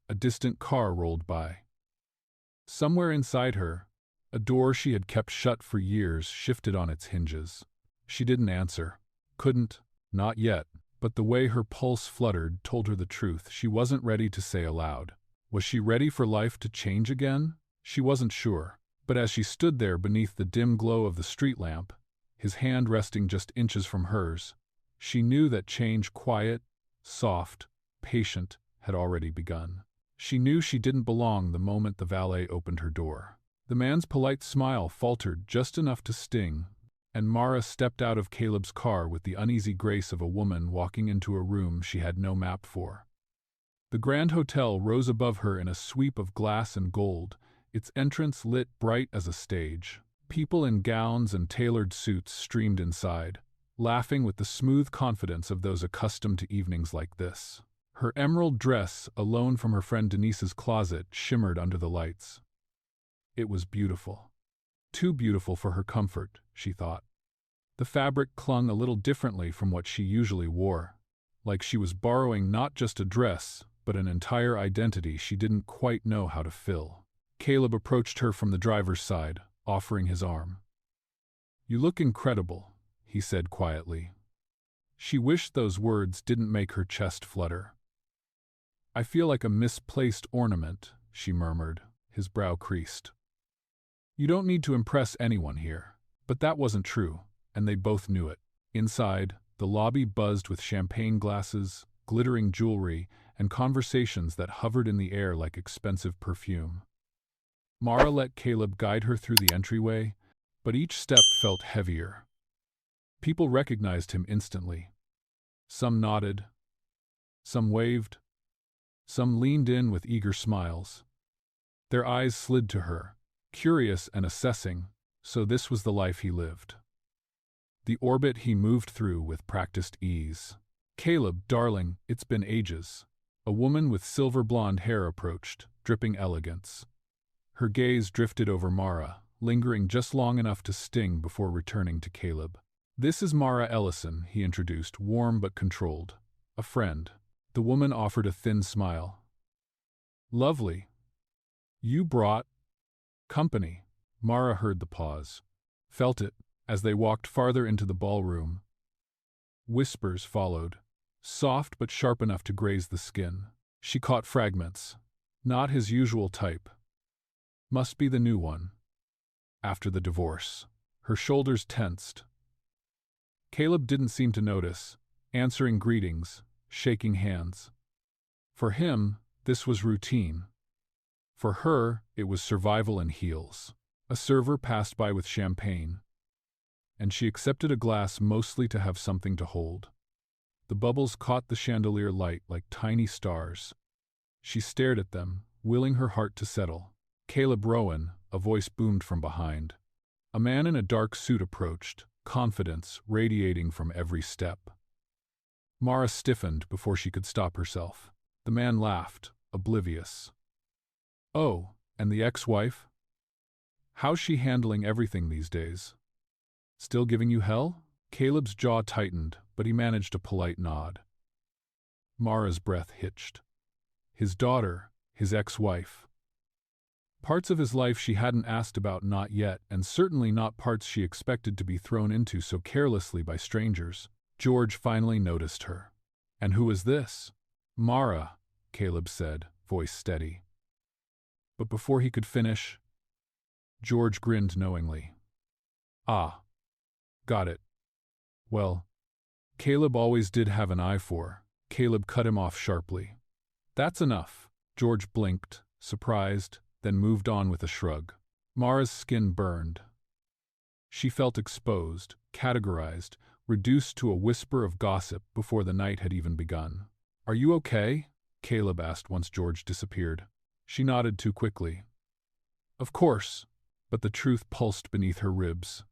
A distant car rolled by. Somewhere inside her, a door she had kept shut for years shifted on its hinges. She didn't answer. Couldn't. Not yet. But the way her pulse fluttered told her the truth she wasn't ready to say aloud. Was she ready for life to change again? She wasn't sure. But as she stood there beneath the dim glow of the street lamp, his hand resting just inches from hers, she knew that change, quiet, soft, patient, had already begun. She knew she didn't belong the moment the valet opened her door. The man's polite smile faltered just enough to sting, and Mara stepped out of Caleb's car with the uneasy grace of a woman walking into a room she had no map for. The Grand Hotel rose above her in a sweep of glass and gold, its entrance lit bright as a stage. People in gowns and tailored suits streamed inside, laughing with the smooth confidence of those accustomed to evenings like this. Her emerald dress, a loan from her friend Denise's closet, shimmered under the lights. It was beautiful. Too beautiful for her comfort, she thought. The fabric clung a little differently from what she usually wore, like she was borrowing not just a dress, but an entire identity she didn't quite know how to fill. Caleb approached her from the driver's side, offering his arm. "You look incredible," he said quietly. She wished those words didn't make her chest flutter. "I feel like a misplaced ornament," she murmured, his brow creased. "You don't need to impress anyone here." But that wasn't true, and they both knew it. Inside, the lobby buzzed with champagne glasses, glittering jewelry, and conversations that hovered in the air like expensive perfume. Mara let Caleb guide her through the entryway, but each step felt heavier. People recognized him instantly. Some nodded, some waved, some leaned in with eager smiles. Their eyes slid to her, curious and assessing, so this was the life he lived. The orbit he moved through with practiced ease. "Caleb, darling, it's been ages." A woman with silver blonde hair approached, dripping elegance. Her gaze drifted over Mara, lingering just long enough to sting before returning to Caleb. "This is Mara Ellison," he introduced, warm but controlled. "A friend." The woman offered a thin smile. "Lovely. You brought company." Mara heard the pause, felt it, as they walked farther into the ballroom. Whispers followed, soft but sharp enough to graze the skin. She caught fragments. Not his usual type. Must be the new one. After the divorce. Her shoulders tensed. Caleb didn't seem to notice, answering greetings, shaking hands. For him, this was routine. For her, it was survival in heels. A server passed by with champagne, and she accepted a glass mostly to have something to hold. The bubbles caught the chandelier light like tiny stars. She stared at them, willing her heart to settle. "Caleb Rowan," a voice boomed from behind. A man in a dark suit approached, confidence radiating from every step. Mara stiffened before she could stop herself. The man laughed, oblivious. "Oh, and the ex-wife? How's she handling everything these days? Still giving you hell?" Caleb's jaw tightened, but he managed a polite nod. Mara's breath hitched. His daughter, his ex-wife. Parts of his life she hadn't asked about, not yet, and certainly not parts she expected to be thrown into so carelessly by strangers. George finally noticed her. "And who is this?" "Mara," Caleb said, voice steady. But before he could finish, George grinned knowingly. "Ah. Got it. Well, Caleb always did have an eye for." Caleb cut him off sharply. "That's enough." George blinked, surprised, then moved on with a shrug. Mara's skin burned. She felt exposed, categorized, reduced to a whisper of gossip before the night had even begun. "Are you okay?" Caleb asked once George disappeared. She nodded too quickly. "Of course," but the truth pulsed beneath her ribs.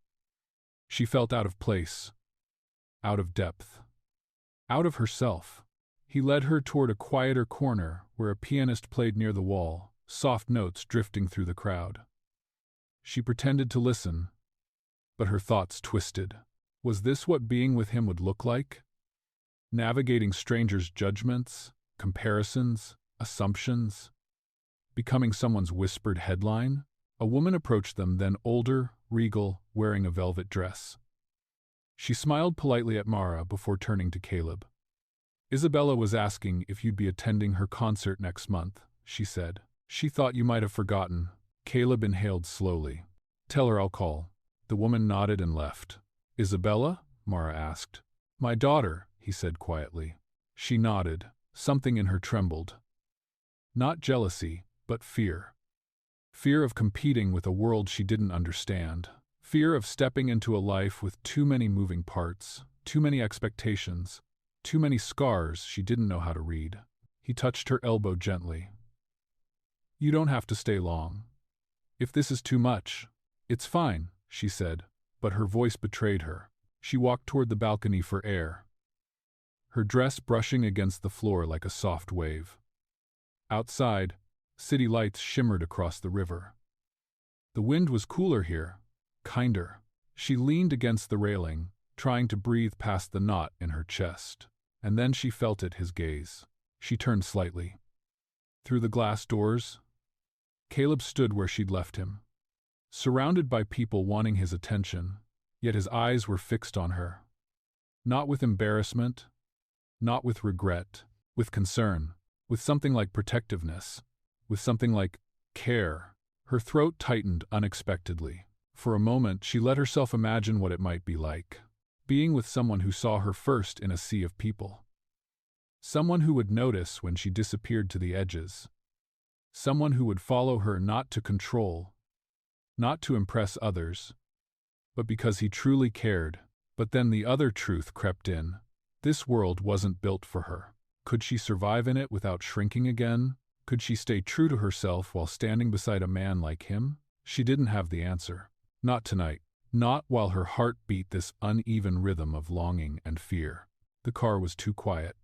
She felt out of place, out of depth, out of herself. He led her toward a quieter corner where a pianist played near the wall, soft notes drifting through the crowd. She pretended to listen, but her thoughts twisted. Was this what being with him would look like? Navigating strangers' judgments, comparisons, assumptions? Becoming someone's whispered headline? A woman approached them, then older, regal, wearing a velvet dress. She smiled politely at Mara before turning to Caleb. "Isabella was asking if you'd be attending her concert next month," she said. "She thought you might have forgotten." Caleb inhaled slowly. "Tell her I'll call." The woman nodded and left. "Isabella?" Mara asked. "My daughter," he said quietly. She nodded. Something in her trembled. Not jealousy, but fear. Fear of competing with a world she didn't understand. Fear of stepping into a life with too many moving parts, too many expectations, too many scars she didn't know how to read. He touched her elbow gently. "You don't have to stay long. If this is too much." "It's fine," she said, but her voice betrayed her. She walked toward the balcony for air, her dress brushing against the floor like a soft wave. Outside, city lights shimmered across the river. The wind was cooler here, kinder. She leaned against the railing, trying to breathe past the knot in her chest. And then she felt it, his gaze. She turned slightly. Through the glass doors, Caleb stood where she'd left him, surrounded by people wanting his attention, yet his eyes were fixed on her. Not with embarrassment, not with regret, with concern, with something like protectiveness, with something like care. Her throat tightened unexpectedly. For a moment, she let herself imagine what it might be like. Being with someone who saw her first in a sea of people. Someone who would notice when she disappeared to the edges. Someone who would follow her not to control, not to impress others, but because he truly cared. But then the other truth crept in. This world wasn't built for her. Could she survive in it without shrinking again? Could she stay true to herself while standing beside a man like him? She didn't have the answer. Not tonight. Not while her heart beat this uneven rhythm of longing and fear. The car was too quiet.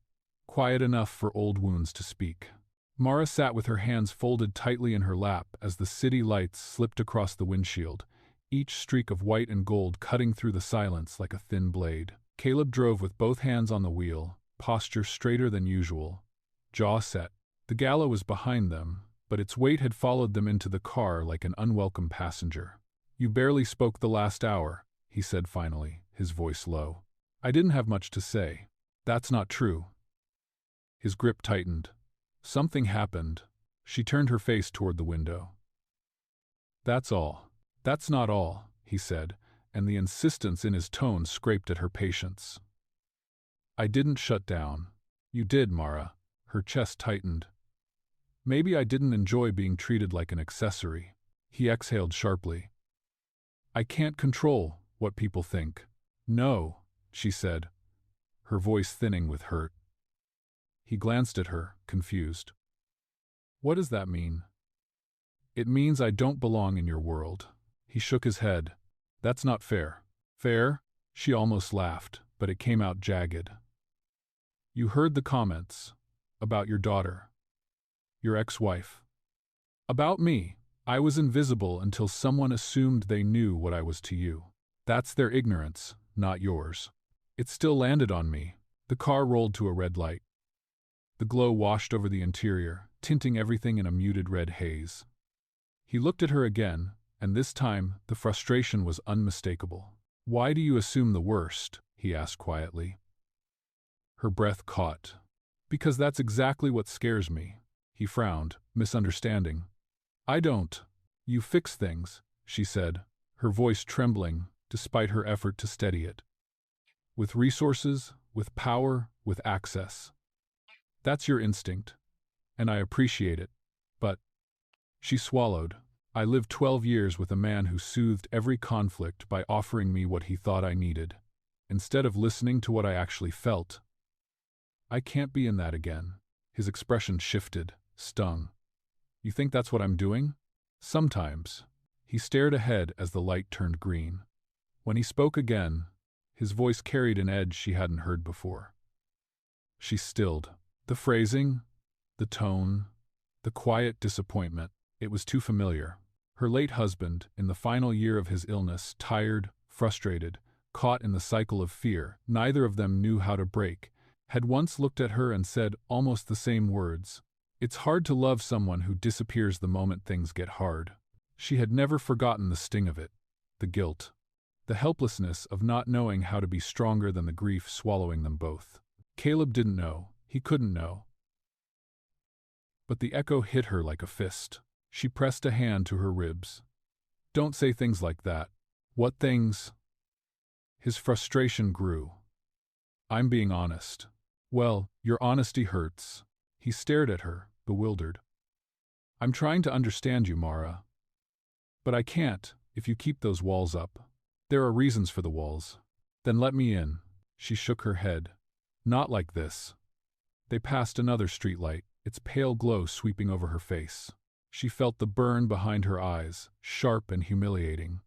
Quiet enough for old wounds to speak. Mara sat with her hands folded tightly in her lap as the city lights slipped across the windshield, each streak of white and gold cutting through the silence like a thin blade. Caleb drove with both hands on the wheel, posture straighter than usual, jaw set. The gala was behind them, but its weight had followed them into the car like an unwelcome passenger. "You barely spoke the last hour," he said finally, his voice low. "I didn't have much to say." "That's not true." His grip tightened. Something happened. She turned her face toward the window. "That's all." "That's not all," he said, and the insistence in his tone scraped at her patience. "I didn't shut down." "You did, Mara." Her chest tightened. "Maybe I didn't enjoy being treated like an accessory." He exhaled sharply. "I can't control what people think." "No," she said, her voice thinning with hurt. He glanced at her, confused. "What does that mean?" "It means I don't belong in your world." He shook his head. "That's not fair." "Fair?" She almost laughed, but it came out jagged. "You heard the comments. About your daughter. Your ex-wife. About me. I was invisible until someone assumed they knew what I was to you. That's their ignorance, not yours." It still landed on me. The car rolled to a red light. The glow washed over the interior, tinting everything in a muted red haze. He looked at her again, and this time the frustration was unmistakable. "Why do you assume the worst?" he asked quietly. Her breath caught. "Because that's exactly what scares me." He frowned, misunderstanding. "I don't." "You fix things," she said, her voice trembling, despite her effort to steady it. "With resources, with power, with access. That's your instinct, and I appreciate it. But—" She swallowed. "I lived 12 years with a man who soothed every conflict by offering me what he thought I needed, instead of listening to what I actually felt. I can't be in that again." His expression shifted, stung. "You think that's what I'm doing?" "Sometimes." He stared ahead as the light turned green. When he spoke again, his voice carried an edge she hadn't heard before. She stilled. The phrasing, the tone, the quiet disappointment, it was too familiar. Her late husband, in the final year of his illness, tired, frustrated, caught in the cycle of fear neither of them knew how to break, had once looked at her and said almost the same words. "It's hard to love someone who disappears the moment things get hard." She had never forgotten the sting of it, the guilt, the helplessness of not knowing how to be stronger than the grief swallowing them both. Caleb didn't know. He couldn't know. But the echo hit her like a fist. She pressed a hand to her ribs. "Don't say things like that." "What things?" His frustration grew. "I'm being honest." "Well, your honesty hurts." He stared at her, bewildered. "I'm trying to understand you, Mara. But I can't, if you keep those walls up." "There are reasons for the walls." "Then let me in." She shook her head. "Not like this." They passed another streetlight, its pale glow sweeping over her face. She felt the burn behind her eyes, sharp and humiliating.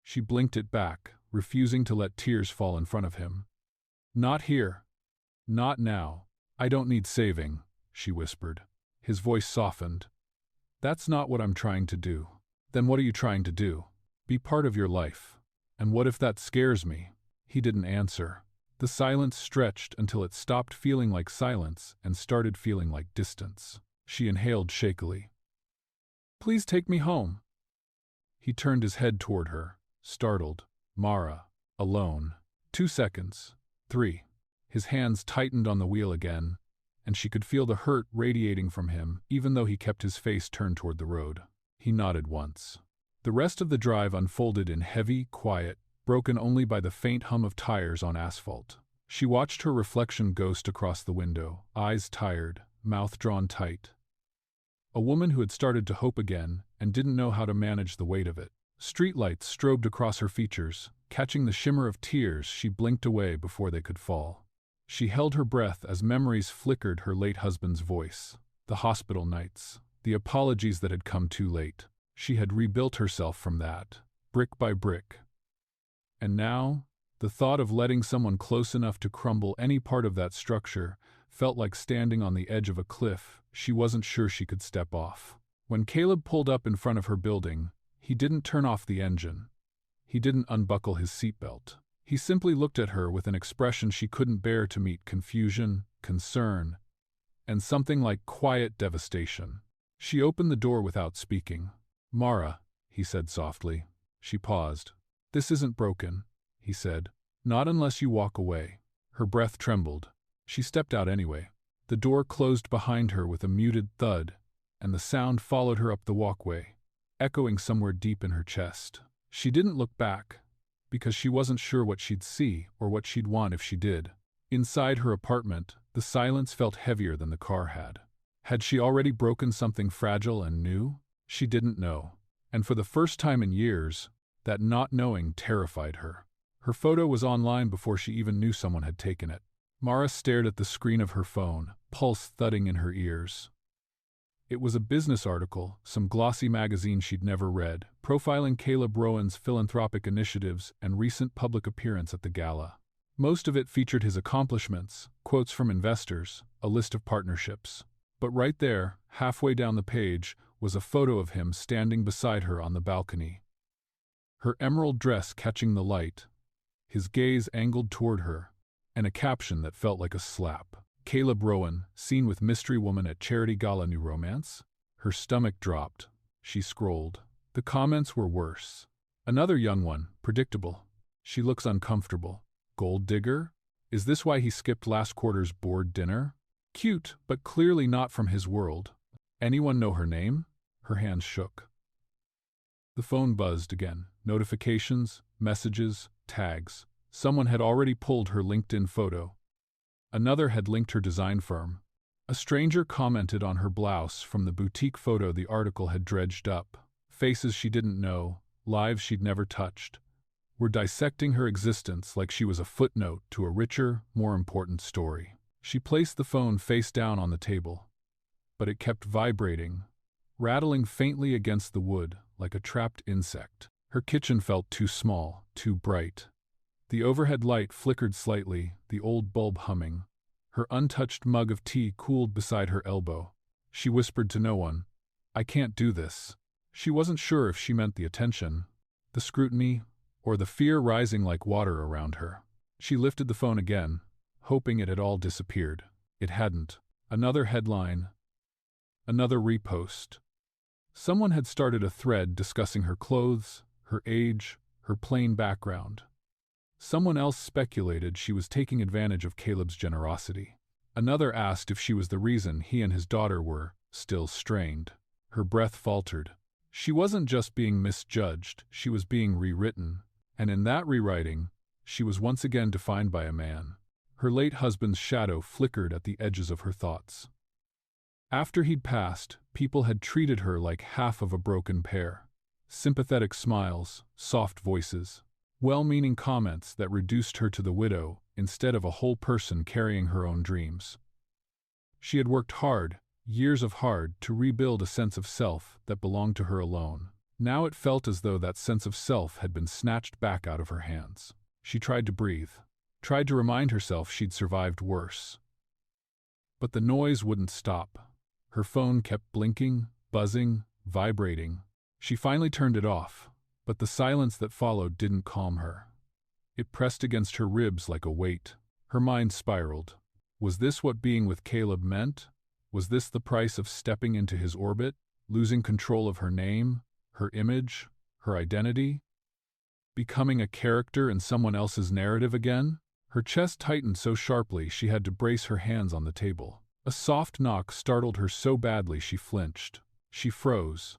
She blinked it back, refusing to let tears fall in front of him. "Not here. Not now. I don't need saving," she whispered. His voice softened. "That's not what I'm trying to do." "Then what are you trying to do?" "Be part of your life." "And what if that scares me?" He didn't answer. The silence stretched until it stopped feeling like silence and started feeling like distance. She inhaled shakily. "Please take me home." He turned his head toward her, startled. Mara, alone. 2 seconds. 3. His hands tightened on the wheel again, and she could feel the hurt radiating from him even though he kept his face turned toward the road. He nodded once. The rest of the drive unfolded in heavy, quiet, broken only by the faint hum of tires on asphalt. She watched her reflection ghost across the window, eyes tired, mouth drawn tight. A woman who had started to hope again and didn't know how to manage the weight of it. Streetlights strobed across her features. Catching the shimmer of tears, she blinked away before they could fall. She held her breath as memories flickered her late husband's voice. The hospital nights, the apologies that had come too late. She had rebuilt herself from that, brick by brick. And now, the thought of letting someone close enough to crumble any part of that structure felt like standing on the edge of a cliff she wasn't sure she could step off. When Caleb pulled up in front of her building, he didn't turn off the engine. He didn't unbuckle his seatbelt. He simply looked at her with an expression she couldn't bear to meet: confusion, concern, and something like quiet devastation. She opened the door without speaking. "Mara," he said softly. She paused. "This isn't broken," he said. "Not unless you walk away." Her breath trembled. She stepped out anyway. The door closed behind her with a muted thud, and the sound followed her up the walkway, echoing somewhere deep in her chest. She didn't look back, because she wasn't sure what she'd see or what she'd want if she did. Inside her apartment, the silence felt heavier than the car had. Had she already broken something fragile and new? She didn't know. And for the first time in years, that not knowing terrified her. Her photo was online before she even knew someone had taken it. Mara stared at the screen of her phone, pulse thudding in her ears. It was a business article, some glossy magazine she'd never read, profiling Caleb Rowan's philanthropic initiatives and recent public appearance at the gala. Most of it featured his accomplishments, quotes from investors, a list of partnerships. But right there, halfway down the page, was a photo of him standing beside her on the balcony. Her emerald dress catching the light, his gaze angled toward her, and a caption that felt like a slap. "Caleb Rowan, seen with mystery woman at charity gala new romance?" Her stomach dropped. She scrolled. The comments were worse. Another young one, predictable. "She looks uncomfortable." "Gold digger? Is this why he skipped last quarter's board dinner?" "Cute, but clearly not from his world." "Anyone know her name?" Her hands shook. The phone buzzed again. Notifications, messages, tags. Someone had already pulled her LinkedIn photo. Another had linked her design firm. A stranger commented on her blouse from the boutique photo the article had dredged up. Faces she didn't know, lives she'd never touched, were dissecting her existence like she was a footnote to a richer, more important story. She placed the phone face down on the table, but it kept vibrating, rattling faintly against the wood like a trapped insect. Her kitchen felt too small, too bright. The overhead light flickered slightly, the old bulb humming. Her untouched mug of tea cooled beside her elbow. She whispered to no one, "I can't do this." She wasn't sure if she meant the attention, the scrutiny, or the fear rising like water around her. She lifted the phone again, hoping it had all disappeared. It hadn't. Another headline. Another repost. Someone had started a thread discussing her clothes, her age, her plain background. Someone else speculated she was taking advantage of Caleb's generosity. Another asked if she was the reason he and his daughter were still strained. Her breath faltered. She wasn't just being misjudged, she was being rewritten, and in that rewriting, she was once again defined by a man. Her late husband's shadow flickered at the edges of her thoughts. After he'd passed, people had treated her like half of a broken pair. Sympathetic smiles, soft voices, well-meaning comments that reduced her to the widow instead of a whole person carrying her own dreams. She had worked hard, years of hard, to rebuild a sense of self that belonged to her alone. Now it felt as though that sense of self had been snatched back out of her hands. She tried to breathe, tried to remind herself she'd survived worse. But the noise wouldn't stop. Her phone kept blinking, buzzing, vibrating. She finally turned it off, but the silence that followed didn't calm her. It pressed against her ribs like a weight. Her mind spiraled. Was this what being with Caleb meant? Was this the price of stepping into his orbit, losing control of her name, her image, her identity? Becoming a character in someone else's narrative again? Her chest tightened so sharply she had to brace her hands on the table. A soft knock startled her so badly she flinched. She froze.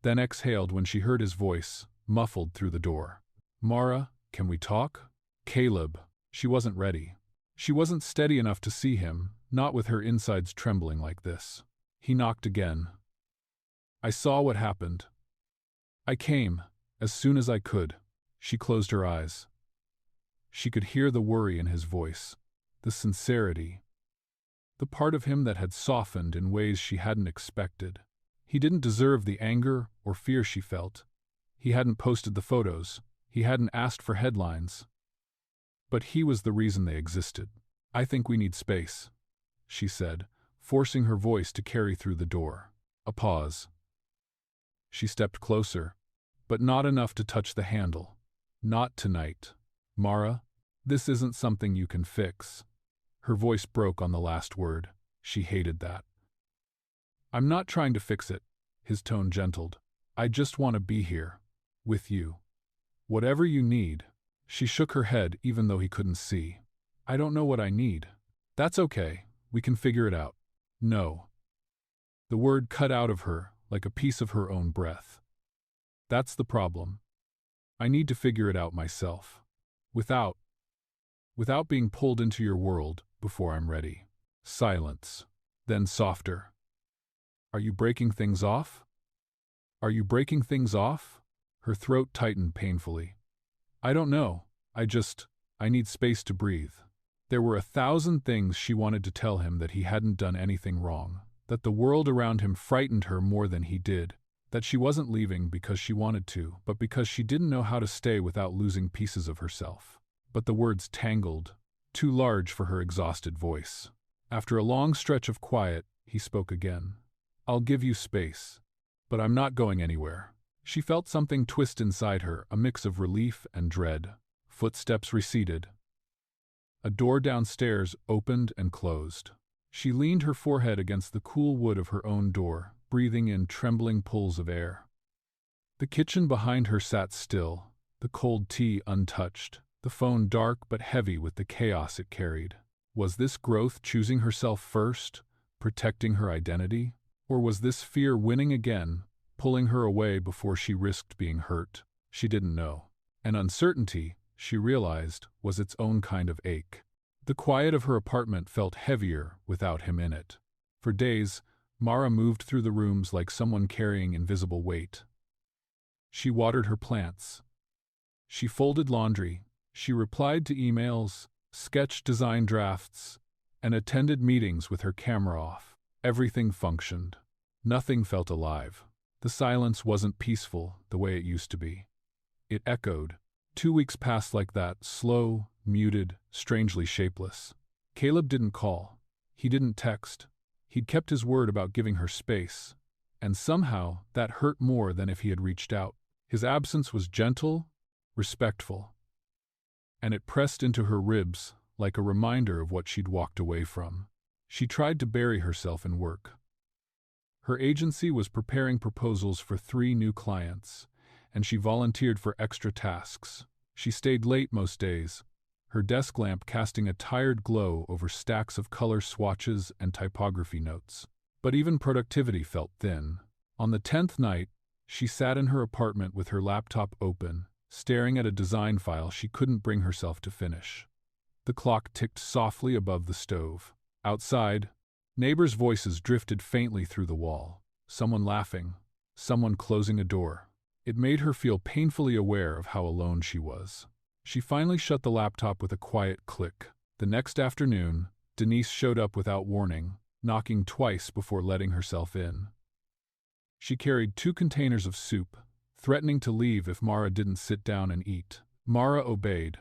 then exhaled when she heard his voice, muffled through the door. Mara, can we talk? Caleb. She wasn't ready. She wasn't steady enough to see him, not with her insides trembling like this. He knocked again. I saw what happened. I came, as soon as I could. She closed her eyes. She could hear the worry in his voice, the sincerity, the part of him that had softened in ways she hadn't expected. He didn't deserve the anger or fear she felt. He hadn't posted the photos. He hadn't asked for headlines. But he was the reason they existed. I think we need space, she said, forcing her voice to carry through the door. A pause. She stepped closer, but not enough to touch the handle. Not tonight. Mara, this isn't something you can fix. Her voice broke on the last word. She hated that. I'm not trying to fix it, his tone gentled. I just want to be here. With you. Whatever you need. She shook her head even though he couldn't see. I don't know what I need. That's okay. We can figure it out. No. The word cut out of her like a piece of her own breath. That's the problem. I need to figure it out myself. Without being pulled into your world before I'm ready. Silence. Then softer. Are you breaking things off? Are you breaking things off? Her throat tightened painfully. I don't know. I need space to breathe. There were 1,000 things she wanted to tell him that he hadn't done anything wrong, that the world around him frightened her more than he did, that she wasn't leaving because she wanted to, but because she didn't know how to stay without losing pieces of herself. But the words tangled, too large for her exhausted voice. After a long stretch of quiet, he spoke again. I'll give you space, but I'm not going anywhere. She felt something twist inside her, a mix of relief and dread. Footsteps receded. A door downstairs opened and closed. She leaned her forehead against the cool wood of her own door, breathing in trembling pulls of air. The kitchen behind her sat still, the cold tea untouched, the phone dark but heavy with the chaos it carried. Was this growth choosing herself first, protecting her identity? Or was this fear winning again, pulling her away before she risked being hurt? She didn't know. And uncertainty, she realized, was its own kind of ache. The quiet of her apartment felt heavier without him in it. For days, Mara moved through the rooms like someone carrying invisible weight. She watered her plants. She folded laundry. She replied to emails, sketched design drafts, and attended meetings with her camera off. Everything functioned. Nothing felt alive. The silence wasn't peaceful the way it used to be. It echoed. 2 weeks passed like that, slow, muted, strangely shapeless. Caleb didn't call. He didn't text. He'd kept his word about giving her space, and somehow that hurt more than if he had reached out. His absence was gentle, respectful, and it pressed into her ribs like a reminder of what she'd walked away from. She tried to bury herself in work. Her agency was preparing proposals for 3 new clients, and she volunteered for extra tasks. She stayed late most days, her desk lamp casting a tired glow over stacks of color swatches and typography notes. But even productivity felt thin. On the 10th night, she sat in her apartment with her laptop open, staring at a design file she couldn't bring herself to finish. The clock ticked softly above the stove. Outside, neighbors' voices drifted faintly through the wall. Someone laughing, someone closing a door. It made her feel painfully aware of how alone she was. She finally shut the laptop with a quiet click. The next afternoon, Denise showed up without warning, knocking twice before letting herself in. She carried 2 containers of soup, threatening to leave if Mara didn't sit down and eat. Mara obeyed,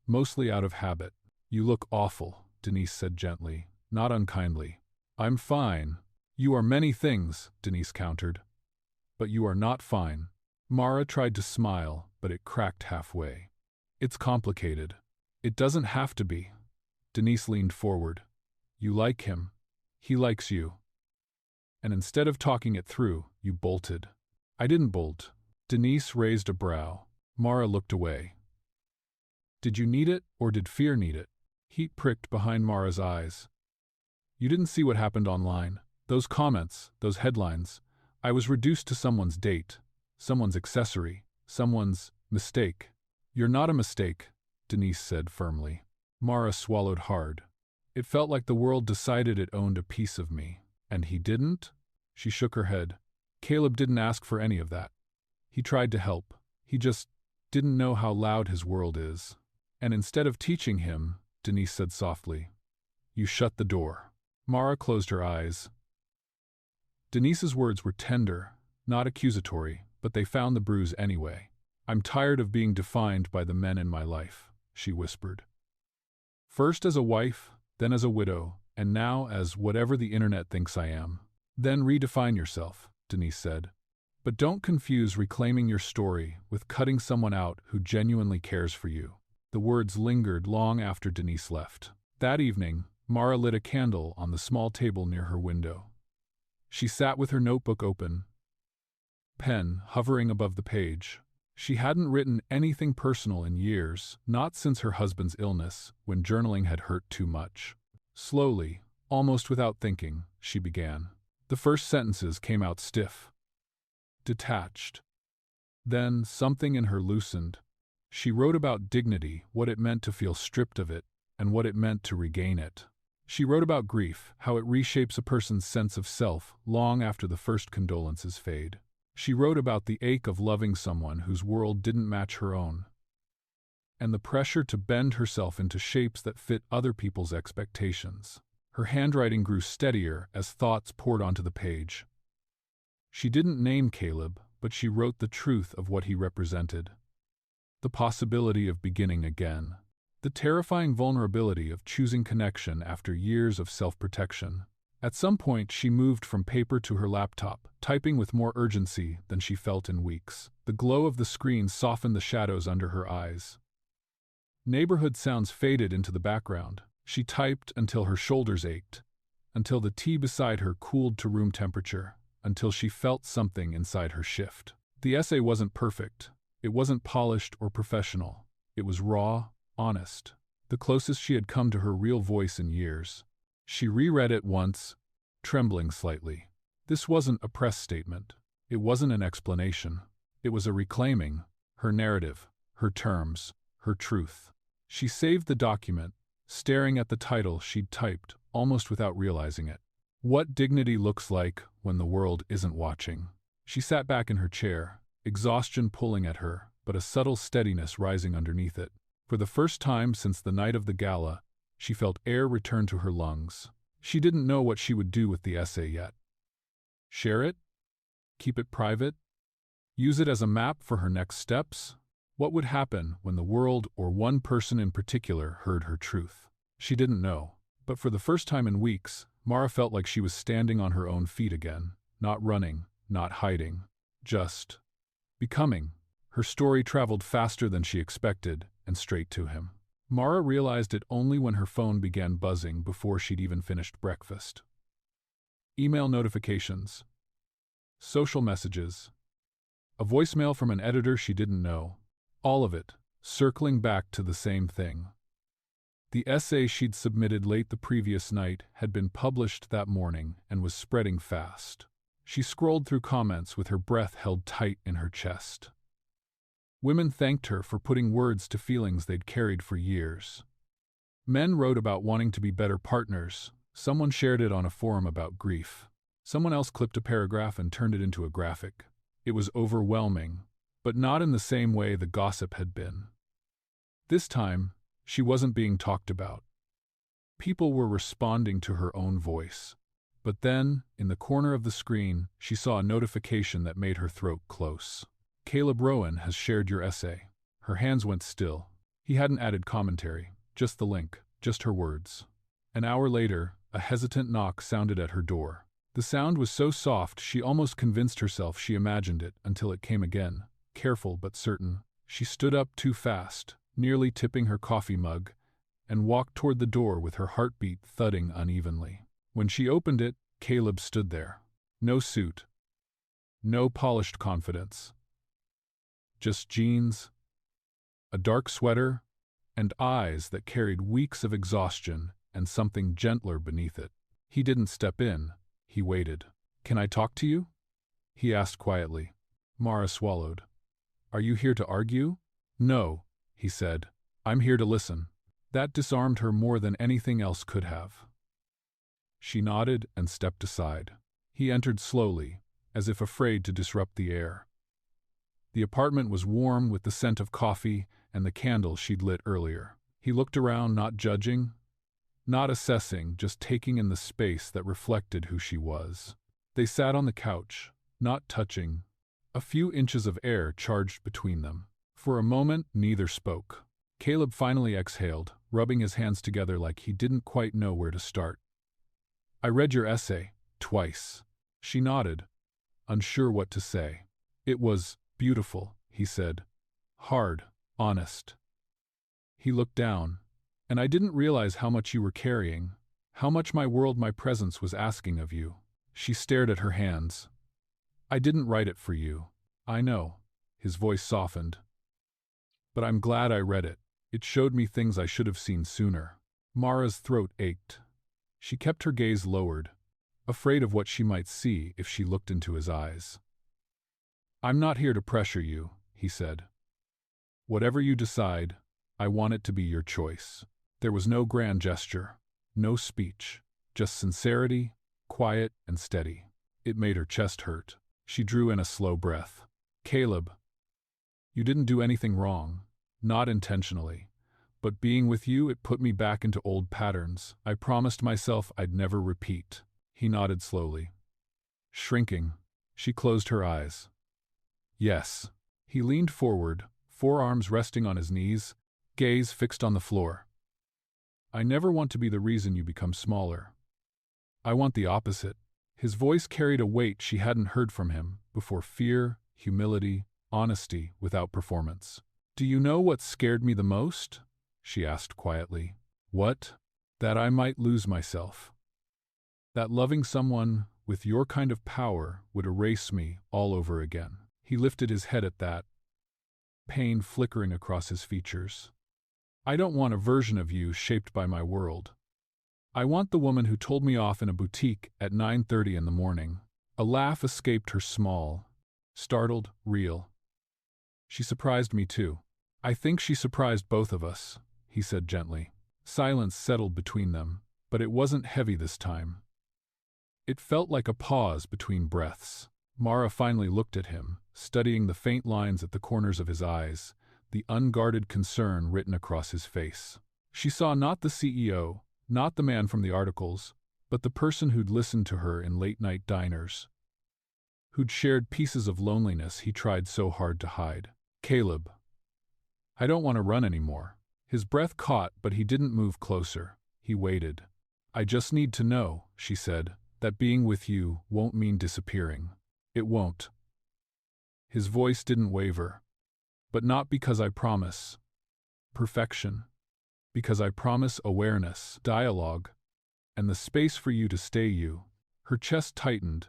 mostly out of habit. You look awful, Denise said gently, not unkindly. I'm fine. You are many things, Denise countered. But you are not fine. Mara tried to smile, but it cracked halfway. It's complicated. It doesn't have to be. Denise leaned forward. You like him. He likes you. And instead of talking it through, you bolted. I didn't bolt. Denise raised a brow. Mara looked away. Did you need it, or did fear need it? Heat pricked behind Mara's eyes. You didn't see what happened online. Those comments, those headlines. I was reduced to someone's date, someone's accessory, someone's mistake. You're not a mistake, Denise said firmly. Mara swallowed hard. It felt like the world decided it owned a piece of me. And he didn't? She shook her head. Caleb didn't ask for any of that. He tried to help. He just didn't know how loud his world is. And instead of teaching him, Denise said softly, "You shut the door." Mara closed her eyes. Denise's words were tender, not accusatory, but they found the bruise anyway. "I'm tired of being defined by the men in my life," she whispered. "First as a wife, then as a widow, and now as whatever the internet thinks I am." "Then redefine yourself," Denise said. "But don't confuse reclaiming your story with cutting someone out who genuinely cares for you." The words lingered long after Denise left. That evening, Mara lit a candle on the small table near her window. She sat with her notebook open, pen hovering above the page. She hadn't written anything personal in years, not since her husband's illness, when journaling had hurt too much. Slowly, almost without thinking, she began. The first sentences came out stiff, detached. Then something in her loosened. She wrote about dignity, what it meant to feel stripped of it, and what it meant to regain it. She wrote about grief, how it reshapes a person's sense of self long after the first condolences fade. She wrote about the ache of loving someone whose world didn't match her own, and the pressure to bend herself into shapes that fit other people's expectations. Her handwriting grew steadier as thoughts poured onto the page. She didn't name Caleb, but she wrote the truth of what he represented. The possibility of beginning again. The terrifying vulnerability of choosing connection after years of self-protection. At some point, she moved from paper to her laptop, typing with more urgency than she felt in weeks. The glow of the screen softened the shadows under her eyes. Neighborhood sounds faded into the background. She typed until her shoulders ached, until the tea beside her cooled to room temperature, until she felt something inside her shift. The essay wasn't perfect. It wasn't polished or professional. It was raw, honest, the closest she had come to her real voice in years. She reread it once, trembling slightly. This wasn't a press statement. It wasn't an explanation. It was a reclaiming, her narrative, her terms, her truth. She saved the document, staring at the title she'd typed, almost without realizing it. What dignity looks like when the world isn't watching. She sat back in her chair, exhaustion pulling at her, but a subtle steadiness rising underneath it. For the first time since the night of the gala, she felt air return to her lungs. She didn't know what she would do with the essay yet. Share it? Keep it private? Use it as a map for her next steps? What would happen when the world or one person in particular heard her truth? She didn't know. But for the first time in weeks, Mara felt like she was standing on her own feet again, not running, not hiding, just becoming. Her story traveled faster than she expected, and straight to him. Mara realized it only when her phone began buzzing before she'd even finished breakfast. Email notifications. Social messages. A voicemail from an editor she didn't know. All of it, circling back to the same thing. The essay she'd submitted late the previous night had been published that morning and was spreading fast. She scrolled through comments with her breath held tight in her chest. Women thanked her for putting words to feelings they'd carried for years. Men wrote about wanting to be better partners. Someone shared it on a forum about grief. Someone else clipped a paragraph and turned it into a graphic. It was overwhelming, but not in the same way the gossip had been. This time, she wasn't being talked about. People were responding to her own voice. But then, in the corner of the screen, she saw a notification that made her throat close. Caleb Rowan has shared your essay. Her hands went still. He hadn't added commentary, just the link, just her words. An hour later, a hesitant knock sounded at her door. The sound was so soft she almost convinced herself she imagined it until it came again, careful but certain. She stood up too fast, nearly tipping her coffee mug, and walked toward the door with her heartbeat thudding unevenly. When she opened it, Caleb stood there. No suit. No polished confidence. Just jeans, a dark sweater, and eyes that carried weeks of exhaustion and something gentler beneath it. He didn't step in. He waited. "Can I talk to you?" he asked quietly. Mara swallowed. Are you here to argue? No, he said. I'm here to listen. That disarmed her more than anything else could have. She nodded and stepped aside. He entered slowly, as if afraid to disrupt the air. The apartment was warm with the scent of coffee and the candle she'd lit earlier. He looked around, not judging, not assessing, just taking in the space that reflected who she was. They sat on the couch, not touching. A few inches of air charged between them. For a moment, neither spoke. Caleb finally exhaled, rubbing his hands together like he didn't quite know where to start. I read your essay, twice. She nodded, unsure what to say. It was beautiful, he said. Hard, honest. He looked down, and I didn't realize how much you were carrying, how much my world, my presence was asking of you. She stared at her hands. I didn't write it for you. I know. His voice softened. But I'm glad I read it. It showed me things I should have seen sooner. Mara's throat ached. She kept her gaze lowered, afraid of what she might see if she looked into his eyes. I'm not here to pressure you, he said. Whatever you decide, I want it to be your choice. There was no grand gesture, no speech, just sincerity, quiet and steady. It made her chest hurt. She drew in a slow breath. Caleb, you didn't do anything wrong, not intentionally. But being with you, it put me back into old patterns I promised myself I'd never repeat. He nodded slowly. Shrinking, she closed her eyes. Yes. He leaned forward, forearms resting on his knees, gaze fixed on the floor. I never want to be the reason you become smaller. I want the opposite. His voice carried a weight she hadn't heard from him before: fear, humility, honesty without performance. Do you know what scared me the most? She asked quietly. What? That I might lose myself. That loving someone with your kind of power would erase me all over again. He lifted his head at that, pain flickering across his features. I don't want a version of you shaped by my world. I want the woman who told me off in a boutique at 9:30 in the morning. A laugh escaped her, small, startled, real. She surprised me too. I think she surprised both of us, he said gently. Silence settled between them, but it wasn't heavy this time. It felt like a pause between breaths. Mara finally looked at him, studying the faint lines at the corners of his eyes, the unguarded concern written across his face. She saw not the CEO, not the man from the articles, but the person who'd listened to her in late-night diners, who'd shared pieces of loneliness he tried so hard to hide. Caleb. I don't want to run anymore. His breath caught, but he didn't move closer. He waited. I just need to know, she said, that being with you won't mean disappearing. It won't. His voice didn't waver. But not because I promise perfection. Because I promise awareness, dialogue, and the space for you to stay you. Her chest tightened,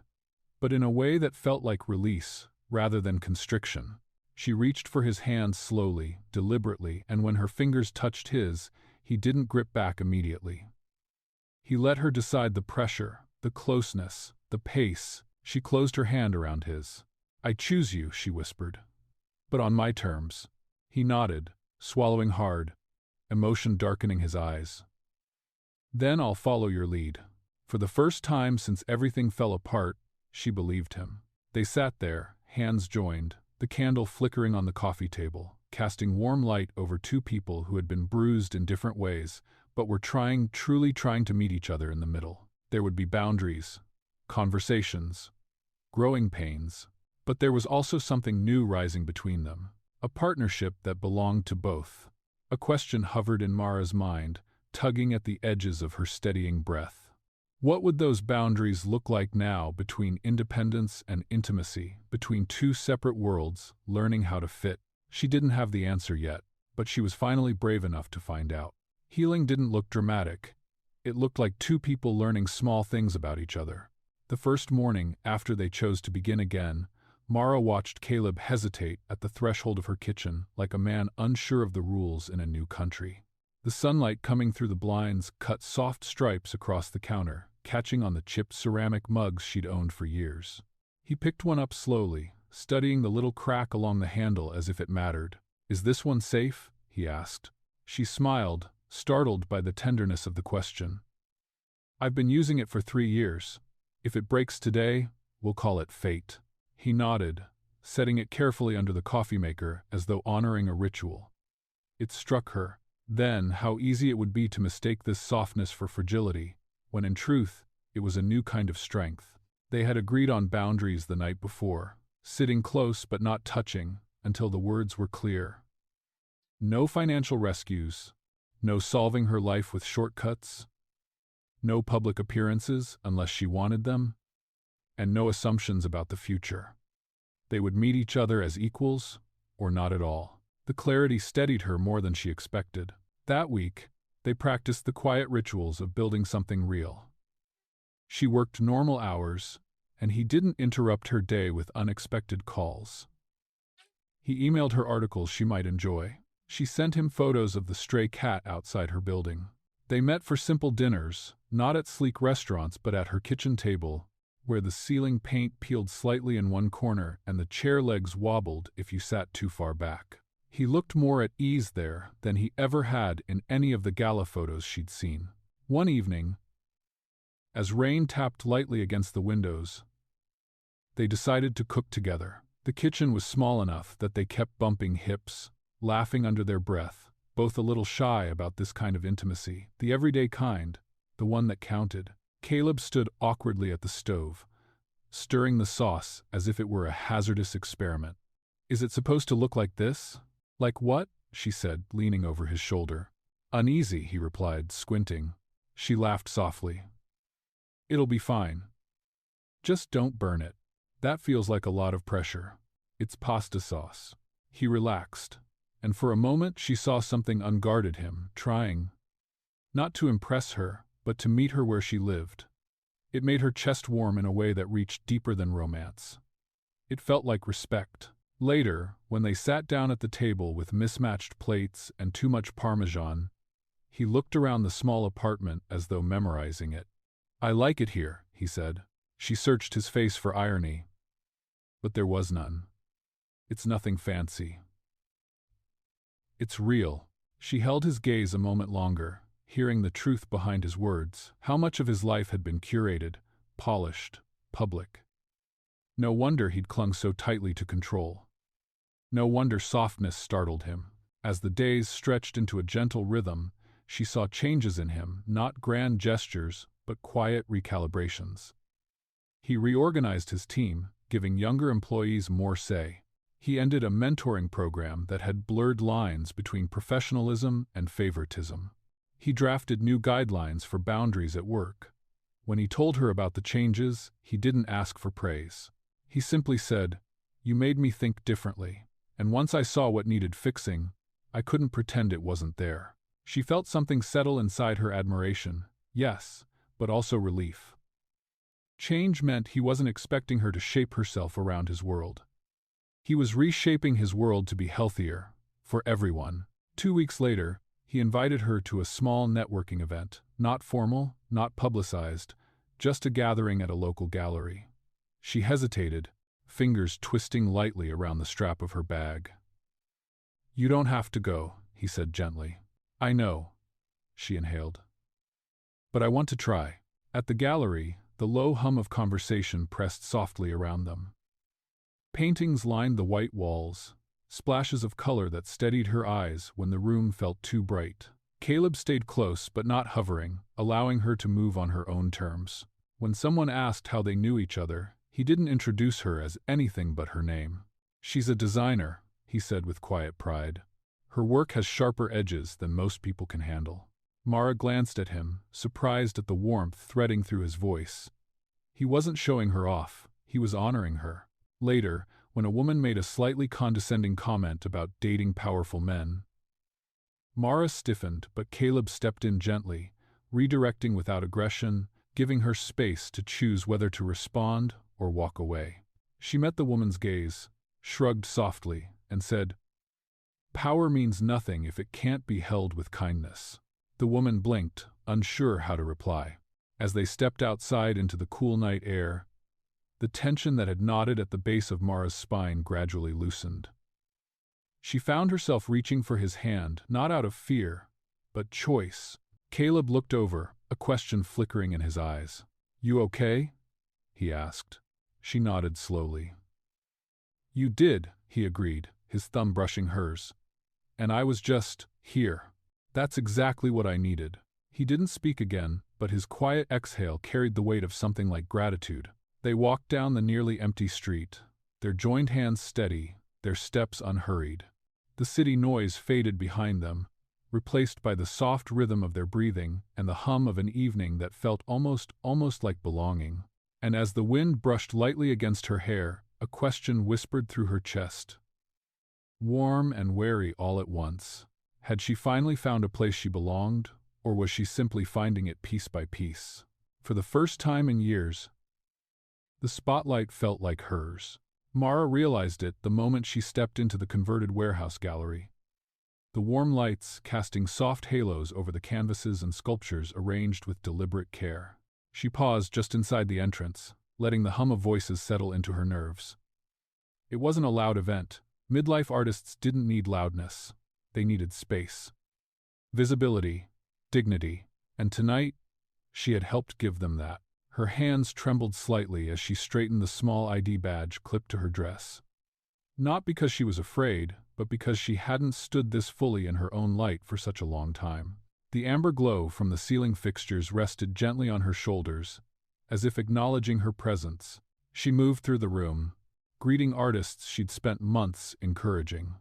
but in a way that felt like release rather than constriction. She reached for his hand slowly, deliberately, and when her fingers touched his, he didn't grip back immediately. He let her decide the pressure, the closeness, the pace. She closed her hand around his. I choose you, she whispered. But on my terms. He nodded, swallowing hard, emotion darkening his eyes. Then I'll follow your lead. For the first time since everything fell apart, she believed him. They sat there, hands joined, the candle flickering on the coffee table, casting warm light over two people who had been bruised in different ways, but were truly trying to meet each other in the middle. There would be boundaries, conversations, growing pains, but there was also something new rising between them, a partnership that belonged to both. A question hovered in Mara's mind, tugging at the edges of her steadying breath. What would those boundaries look like now, between independence and intimacy, between two separate worlds, learning how to fit? She didn't have the answer yet, but she was finally brave enough to find out. Healing didn't look dramatic. It looked like two people learning small things about each other. The first morning, after they chose to begin again, Mara watched Caleb hesitate at the threshold of her kitchen like a man unsure of the rules in a new country. The sunlight coming through the blinds cut soft stripes across the counter, catching on the chipped ceramic mugs she'd owned for years. He picked one up slowly, studying the little crack along the handle as if it mattered. "Is this one safe?" he asked. She smiled, startled by the tenderness of the question. "I've been using it for 3 years. If it breaks today, we'll call it fate." He nodded, setting it carefully under the coffee maker as though honoring a ritual. It struck her, then, how easy it would be to mistake this softness for fragility, when in truth, it was a new kind of strength. They had agreed on boundaries the night before, sitting close but not touching until the words were clear. No financial rescues, no solving her life with shortcuts, no public appearances unless she wanted them, and no assumptions about the future. They would meet each other as equals, or not at all. The clarity steadied her more than she expected. That week, they practiced the quiet rituals of building something real. She worked normal hours, and he didn't interrupt her day with unexpected calls. He emailed her articles she might enjoy. She sent him photos of the stray cat outside her building. They met for simple dinners, not at sleek restaurants but at her kitchen table, where the ceiling paint peeled slightly in one corner and the chair legs wobbled if you sat too far back. He looked more at ease there than he ever had in any of the gala photos she'd seen. One evening, as rain tapped lightly against the windows, they decided to cook together. The kitchen was small enough that they kept bumping hips, laughing under their breath, both a little shy about this kind of intimacy, the everyday kind, the one that counted. Caleb stood awkwardly at the stove, stirring the sauce as if it were a hazardous experiment. "Is it supposed to look like this?" "Like what?" she said, leaning over his shoulder. "Uneasy," he replied, squinting. She laughed softly. "It'll be fine. Just don't burn it. That feels like a lot of pressure. It's pasta sauce." He relaxed, and for a moment she saw something unguarded him, trying not to impress her, but to meet her where she lived. It made her chest warm in a way that reached deeper than romance. It felt like respect. Later, when they sat down at the table with mismatched plates and too much parmesan, he looked around the small apartment as though memorizing it. "I like it here," he said. She searched his face for irony, but there was none. "It's nothing fancy. It's real." She held his gaze a moment longer, hearing the truth behind his words. How much of his life had been curated, polished, public? No wonder he'd clung so tightly to control. No wonder softness startled him. As the days stretched into a gentle rhythm, she saw changes in him, not grand gestures, but quiet recalibrations. He reorganized his team, giving younger employees more say. He ended a mentoring program that had blurred lines between professionalism and favoritism. He drafted new guidelines for boundaries at work. When he told her about the changes, he didn't ask for praise. He simply said, "You made me think differently, and once I saw what needed fixing, I couldn't pretend it wasn't there." She felt something settle inside her: admiration, yes, but also relief. Change meant he wasn't expecting her to shape herself around his world. He was reshaping his world to be healthier, for everyone. 2 weeks later, he invited her to a small networking event, not formal, not publicized, just a gathering at a local gallery. She hesitated, fingers twisting lightly around the strap of her bag. "You don't have to go," he said gently. "I know," she inhaled. "But I want to try." At the gallery, the low hum of conversation pressed softly around them. Paintings lined the white walls, splashes of color that steadied her eyes when the room felt too bright. Caleb stayed close but not hovering, allowing her to move on her own terms. When someone asked how they knew each other, he didn't introduce her as anything but her name. "She's a designer," he said with quiet pride. "Her work has sharper edges than most people can handle." Mara glanced at him, surprised at the warmth threading through his voice. He wasn't showing her off, he was honoring her. Later, when a woman made a slightly condescending comment about dating powerful men, Mara stiffened, but Caleb stepped in gently, redirecting without aggression, giving her space to choose whether to respond or walk away. She met the woman's gaze, shrugged softly, and said, "Power means nothing if it can't be held with kindness." The woman blinked, unsure how to reply. As they stepped outside into the cool night air, The tension that had knotted at the base of Mara's spine gradually loosened. She found herself reaching for his hand, not out of fear, but choice. Caleb looked over, a question flickering in his eyes. "You okay?" he asked. She nodded slowly. "You did," he agreed, his thumb brushing hers. "And I was just here. That's exactly what I needed." He didn't speak again, but his quiet exhale carried the weight of something like gratitude. They walked down the nearly empty street, their joined hands steady, their steps unhurried. The city noise faded behind them, replaced by the soft rhythm of their breathing and the hum of an evening that felt almost like belonging. And as the wind brushed lightly against her hair, a question whispered through her chest. Warm and wary all at once. Had she finally found a place she belonged, or was she simply finding it piece by piece? For the first time in years, the spotlight felt like hers. Mara realized it the moment she stepped into the converted warehouse gallery. The warm lights casting soft halos over the canvases and sculptures arranged with deliberate care. She paused just inside the entrance, letting the hum of voices settle into her nerves. It wasn't a loud event. Midlife artists didn't need loudness. They needed space, visibility, dignity, and tonight, she had helped give them that. Her hands trembled slightly as she straightened the small ID badge clipped to her dress. Not because she was afraid, but because she hadn't stood this fully in her own light for such a long time. The amber glow from the ceiling fixtures rested gently on her shoulders, as if acknowledging her presence. She moved through the room, greeting artists she'd spent months encouraging.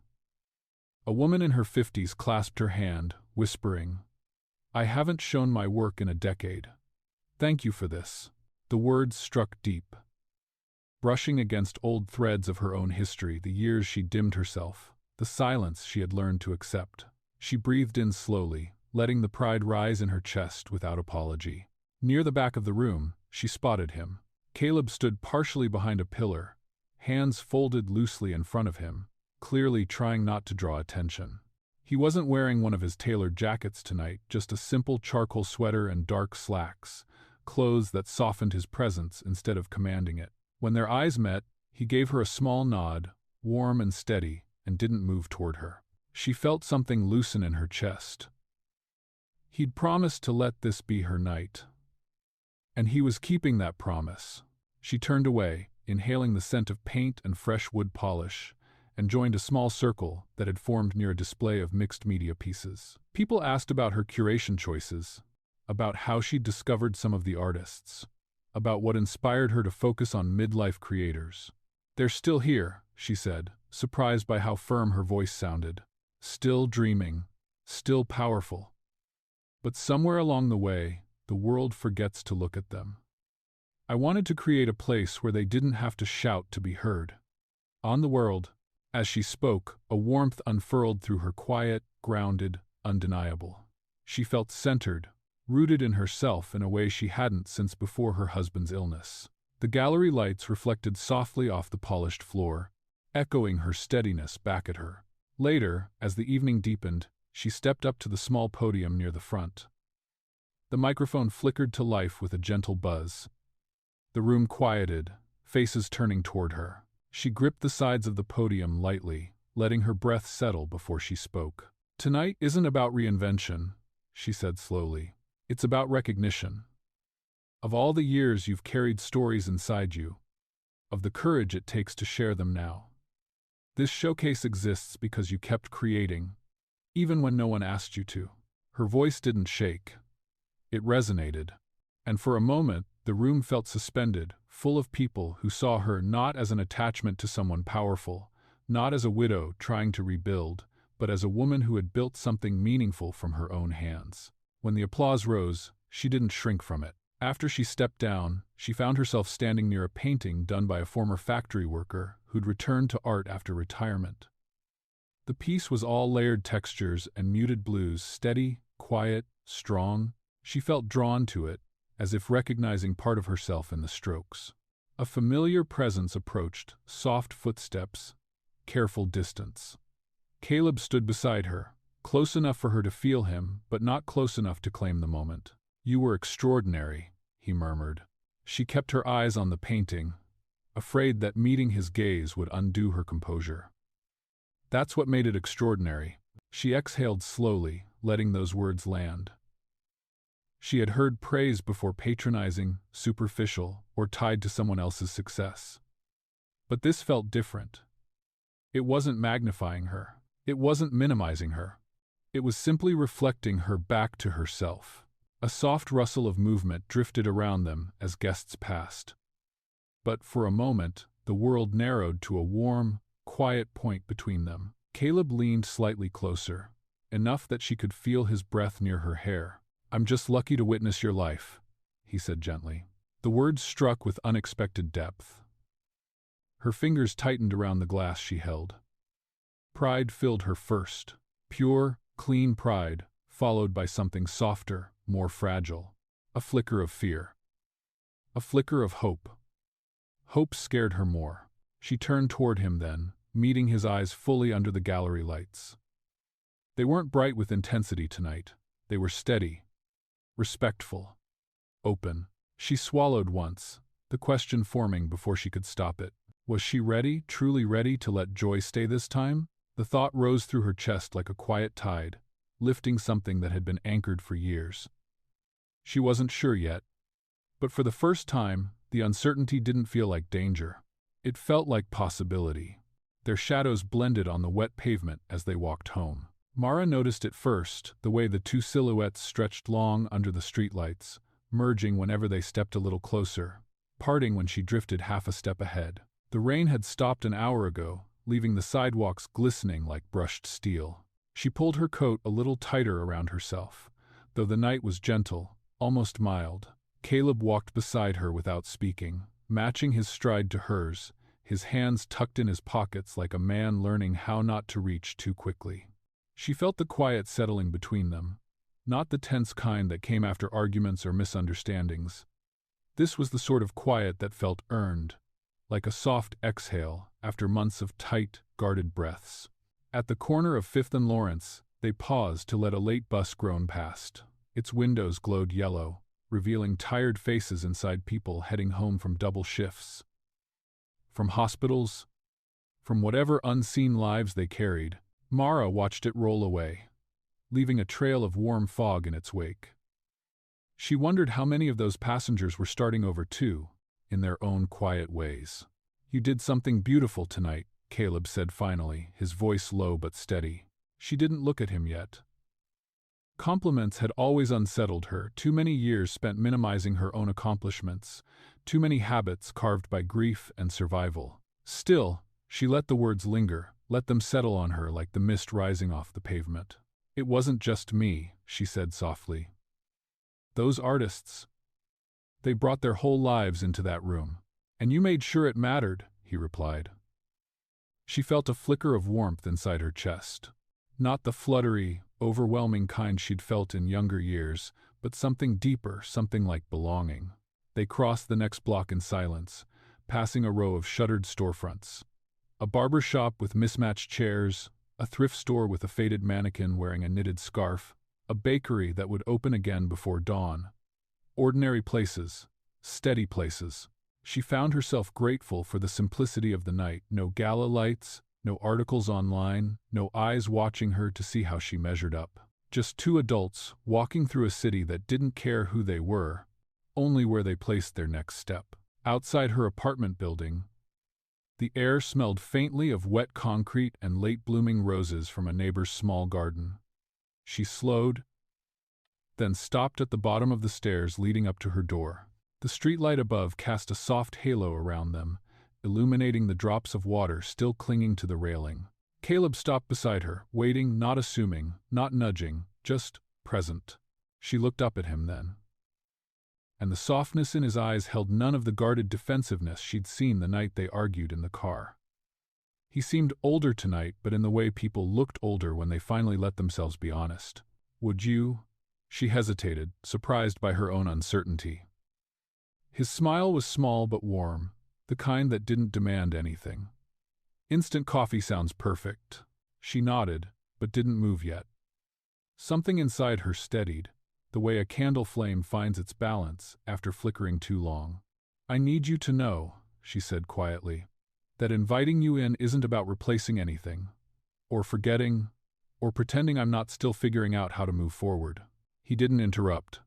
A woman in her 50s clasped her hand, whispering, "I haven't shown my work in a decade. Thank you for this." The words struck deep. Brushing against old threads of her own history, the years she dimmed herself, the silence she had learned to accept. She breathed in slowly, letting the pride rise in her chest without apology. Near the back of the room, she spotted him. Caleb stood partially behind a pillar, hands folded loosely in front of him, clearly trying not to draw attention. He wasn't wearing one of his tailored jackets tonight, just a simple charcoal sweater and dark slacks, clothes that softened his presence instead of commanding it. When their eyes met, he gave her a small nod, warm and steady, and didn't move toward her. She felt something loosen in her chest. He'd promised to let this be her night. And he was keeping that promise. She turned away, inhaling the scent of paint and fresh wood polish, and joined a small circle that had formed near a display of mixed media pieces. People asked about her curation choices, about how she'd discovered some of the artists, about what inspired her to focus on midlife creators. "They're still here," she said, surprised by how firm her voice sounded. "Still dreaming, still powerful. But somewhere along the way, the world forgets to look at them. I wanted to create a place where they didn't have to shout to be heard." On the world, as she spoke, a warmth unfurled through her, quiet, grounded, undeniable. She felt centered, rooted in herself in a way she hadn't since before her husband's illness. The gallery lights reflected softly off the polished floor, echoing her steadiness back at her. Later, as the evening deepened, she stepped up to the small podium near the front. The microphone flickered to life with a gentle buzz. The room quieted, faces turning toward her. She gripped the sides of the podium lightly, letting her breath settle before she spoke. "Tonight isn't about reinvention," she said slowly. "It's about recognition. Of all the years you've carried stories inside you, of the courage it takes to share them now. This showcase exists because you kept creating, even when no one asked you to." Her voice didn't shake. It resonated. And for a moment, the room felt suspended, full of people who saw her not as an attachment to someone powerful, not as a widow trying to rebuild, but as a woman who had built something meaningful from her own hands. When the applause rose, she didn't shrink from it. After she stepped down, she found herself standing near a painting done by a former factory worker who'd returned to art after retirement. The piece was all layered textures and muted blues, steady, quiet, strong. She felt drawn to it, as if recognizing part of herself in the strokes. A familiar presence approached, soft footsteps, careful distance. Caleb stood beside her, close enough for her to feel him, but not close enough to claim the moment. "You were extraordinary," he murmured. She kept her eyes on the painting, afraid that meeting his gaze would undo her composure. That's what made it extraordinary. She exhaled slowly, letting those words land. She had heard praise before, patronizing, superficial, or tied to someone else's success. But this felt different. It wasn't magnifying her. It wasn't minimizing her. It was simply reflecting her back to herself. A soft rustle of movement drifted around them as guests passed. But for a moment, the world narrowed to a warm, quiet point between them. Caleb leaned slightly closer, enough that she could feel his breath near her hair. "I'm just lucky to witness your life," he said gently. The words struck with unexpected depth. Her fingers tightened around the glass she held. Pride filled her first. Pure, clean pride, followed by something softer, more fragile. A flicker of fear. A flicker of hope. Hope scared her more. She turned toward him then, meeting his eyes fully under the gallery lights. They weren't bright with intensity tonight. They were steady, respectful, open. She swallowed once, the question forming before she could stop it. Was she ready, truly ready to let joy stay this time? The thought rose through her chest like a quiet tide, lifting something that had been anchored for years. She wasn't sure yet, but for the first time, the uncertainty didn't feel like danger. It felt like possibility. Their shadows blended on the wet pavement as they walked home. Mara noticed it first, the way the two silhouettes stretched long under the streetlights, merging whenever they stepped a little closer, parting when she drifted half a step ahead. The rain had stopped an hour ago, leaving the sidewalks glistening like brushed steel. She pulled her coat a little tighter around herself. Though the night was gentle, almost mild, Caleb walked beside her without speaking, matching his stride to hers, his hands tucked in his pockets like a man learning how not to reach too quickly. She felt the quiet settling between them, not the tense kind that came after arguments or misunderstandings. This was the sort of quiet that felt earned, like a soft exhale after months of tight, guarded breaths. At the corner of 5th and Lawrence, they paused to let a late bus groan past. Its windows glowed yellow, revealing tired faces inside, people heading home from double shifts. From hospitals, from whatever unseen lives they carried. Mara watched it roll away, leaving a trail of warm fog in its wake. She wondered how many of those passengers were starting over too, in their own quiet ways. "You did something beautiful tonight," Caleb said finally, his voice low but steady. She didn't look at him yet. Compliments had always unsettled her, too many years spent minimizing her own accomplishments, too many habits carved by grief and survival. Still, she let the words linger, let them settle on her like the mist rising off the pavement. "It wasn't just me," she said softly. "Those artists, they brought their whole lives into that room. And you made sure it mattered," he replied. She felt a flicker of warmth inside her chest. Not the fluttery, overwhelming kind she'd felt in younger years, but something deeper, something like belonging. They crossed the next block in silence, passing a row of shuttered storefronts. A barber shop with mismatched chairs, a thrift store with a faded mannequin wearing a knitted scarf, a bakery that would open again before dawn. Ordinary places, steady places. She found herself grateful for the simplicity of the night. No gala lights, no articles online, no eyes watching her to see how she measured up. Just two adults walking through a city that didn't care who they were, only where they placed their next step. Outside her apartment building, the air smelled faintly of wet concrete and late-blooming roses from a neighbor's small garden. She slowed, then stopped at the bottom of the stairs leading up to her door. The streetlight above cast a soft halo around them, illuminating the drops of water still clinging to the railing. Caleb stopped beside her, waiting, not assuming, not nudging, just present. She looked up at him then, and the softness in his eyes held none of the guarded defensiveness she'd seen the night they argued in the car. He seemed older tonight, but in the way people looked older when they finally let themselves be honest. "Would you?" She hesitated, surprised by her own uncertainty. His smile was small but warm, the kind that didn't demand anything. "Instant coffee sounds perfect." She nodded, but didn't move yet. Something inside her steadied, the way a candle flame finds its balance after flickering too long. "I need you to know," she said quietly. That inviting you in isn't about replacing anything, or forgetting, or pretending I'm not still figuring out how to move forward. He didn't interrupt,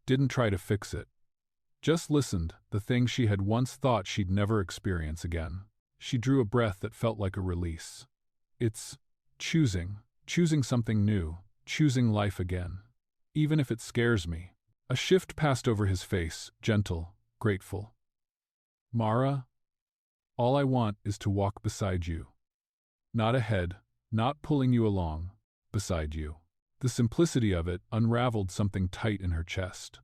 didn't try to fix it. Just listened, the thing she had once thought she'd never experience again. She drew a breath that felt like a release. It's choosing something new, choosing life again. Even if it scares me. A shift passed over his face, gentle, grateful. Mara, all I want is to walk beside you. Not ahead, not pulling you along, beside you. The simplicity of it unraveled something tight in her chest.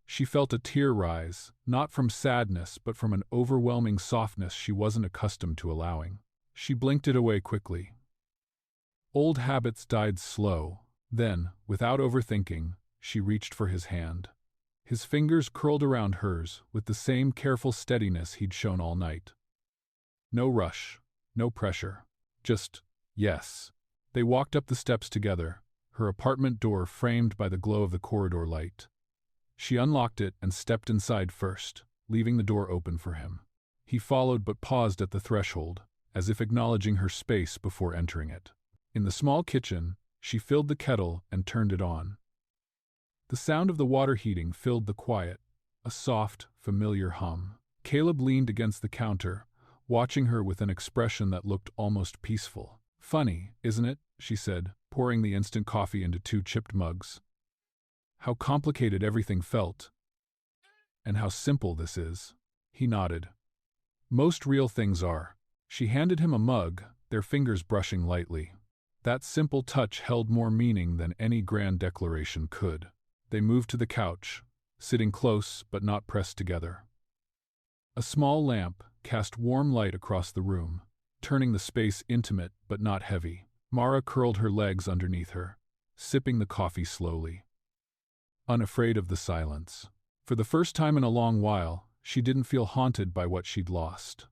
She felt a tear rise, not from sadness but from an overwhelming softness she wasn't accustomed to allowing. She blinked it away quickly. Old habits died slow, then, without overthinking, she reached for his hand. His fingers curled around hers with the same careful steadiness he'd shown all night. No rush, no pressure. Just, yes. They walked up the steps together, her apartment door framed by the glow of the corridor light. She unlocked it and stepped inside first, leaving the door open for him. He followed but paused at the threshold, as if acknowledging her space before entering it. In the small kitchen, she filled the kettle and turned it on. The sound of the water heating filled the quiet, a soft, familiar hum. Caleb leaned against the counter, watching her with an expression that looked almost peaceful. Funny, isn't it? She said, pouring the instant coffee into 2 chipped mugs. How complicated everything felt. And how simple this is. He nodded. Most real things are. She handed him a mug, their fingers brushing lightly. That simple touch held more meaning than any grand declaration could. They moved to the couch, sitting close but not pressed together. A small lamp cast warm light across the room, turning the space intimate but not heavy. Mara curled her legs underneath her, sipping the coffee slowly. Unafraid of the silence. For the first time in a long while, she didn't feel haunted by what she'd lost.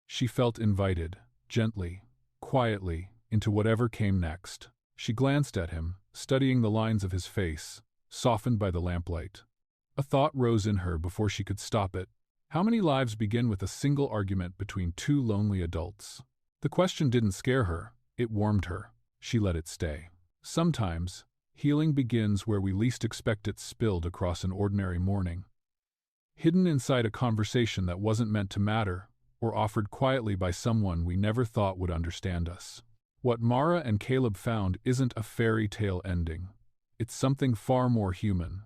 She felt invited, gently, quietly, into whatever came next. She glanced at him, studying the lines of his face, softened by the lamplight. A thought rose in her before she could stop it. How many lives begin with a single argument between 2 lonely adults? The question didn't scare her, it warmed her. She let it stay. Sometimes, healing begins where we least expect it, spilled across an ordinary morning. Hidden inside a conversation that wasn't meant to matter, or offered quietly by someone we never thought would understand us. What Mara and Caleb found isn't a fairy tale ending. It's something far more human.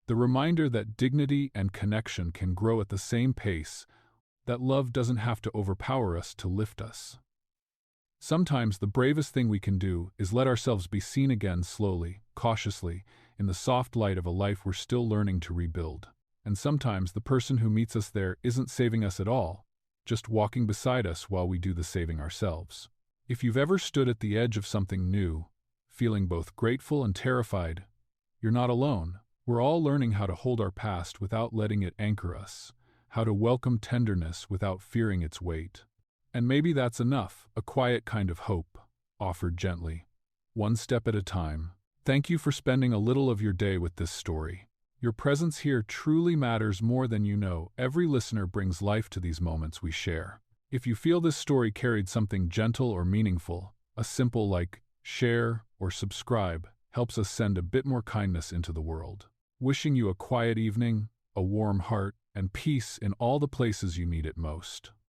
The reminder that dignity and connection can grow at the same pace, that love doesn't have to overpower us to lift us. Sometimes the bravest thing we can do is let ourselves be seen again slowly, cautiously, in the soft light of a life we're still learning to rebuild. And sometimes the person who meets us there isn't saving us at all, just walking beside us while we do the saving ourselves. If you've ever stood at the edge of something new, feeling both grateful and terrified, you're not alone. We're all learning how to hold our past without letting it anchor us, how to welcome tenderness without fearing its weight. And maybe that's enough, a quiet kind of hope, offered gently, one step at a time. Thank you for spending a little of your day with this story. Your presence here truly matters more than you know. Every listener brings life to these moments we share. If you feel this story carried something gentle or meaningful, a simple like, share, or subscribe helps us send a bit more kindness into the world. Wishing you a quiet evening, a warm heart, and peace in all the places you need it most.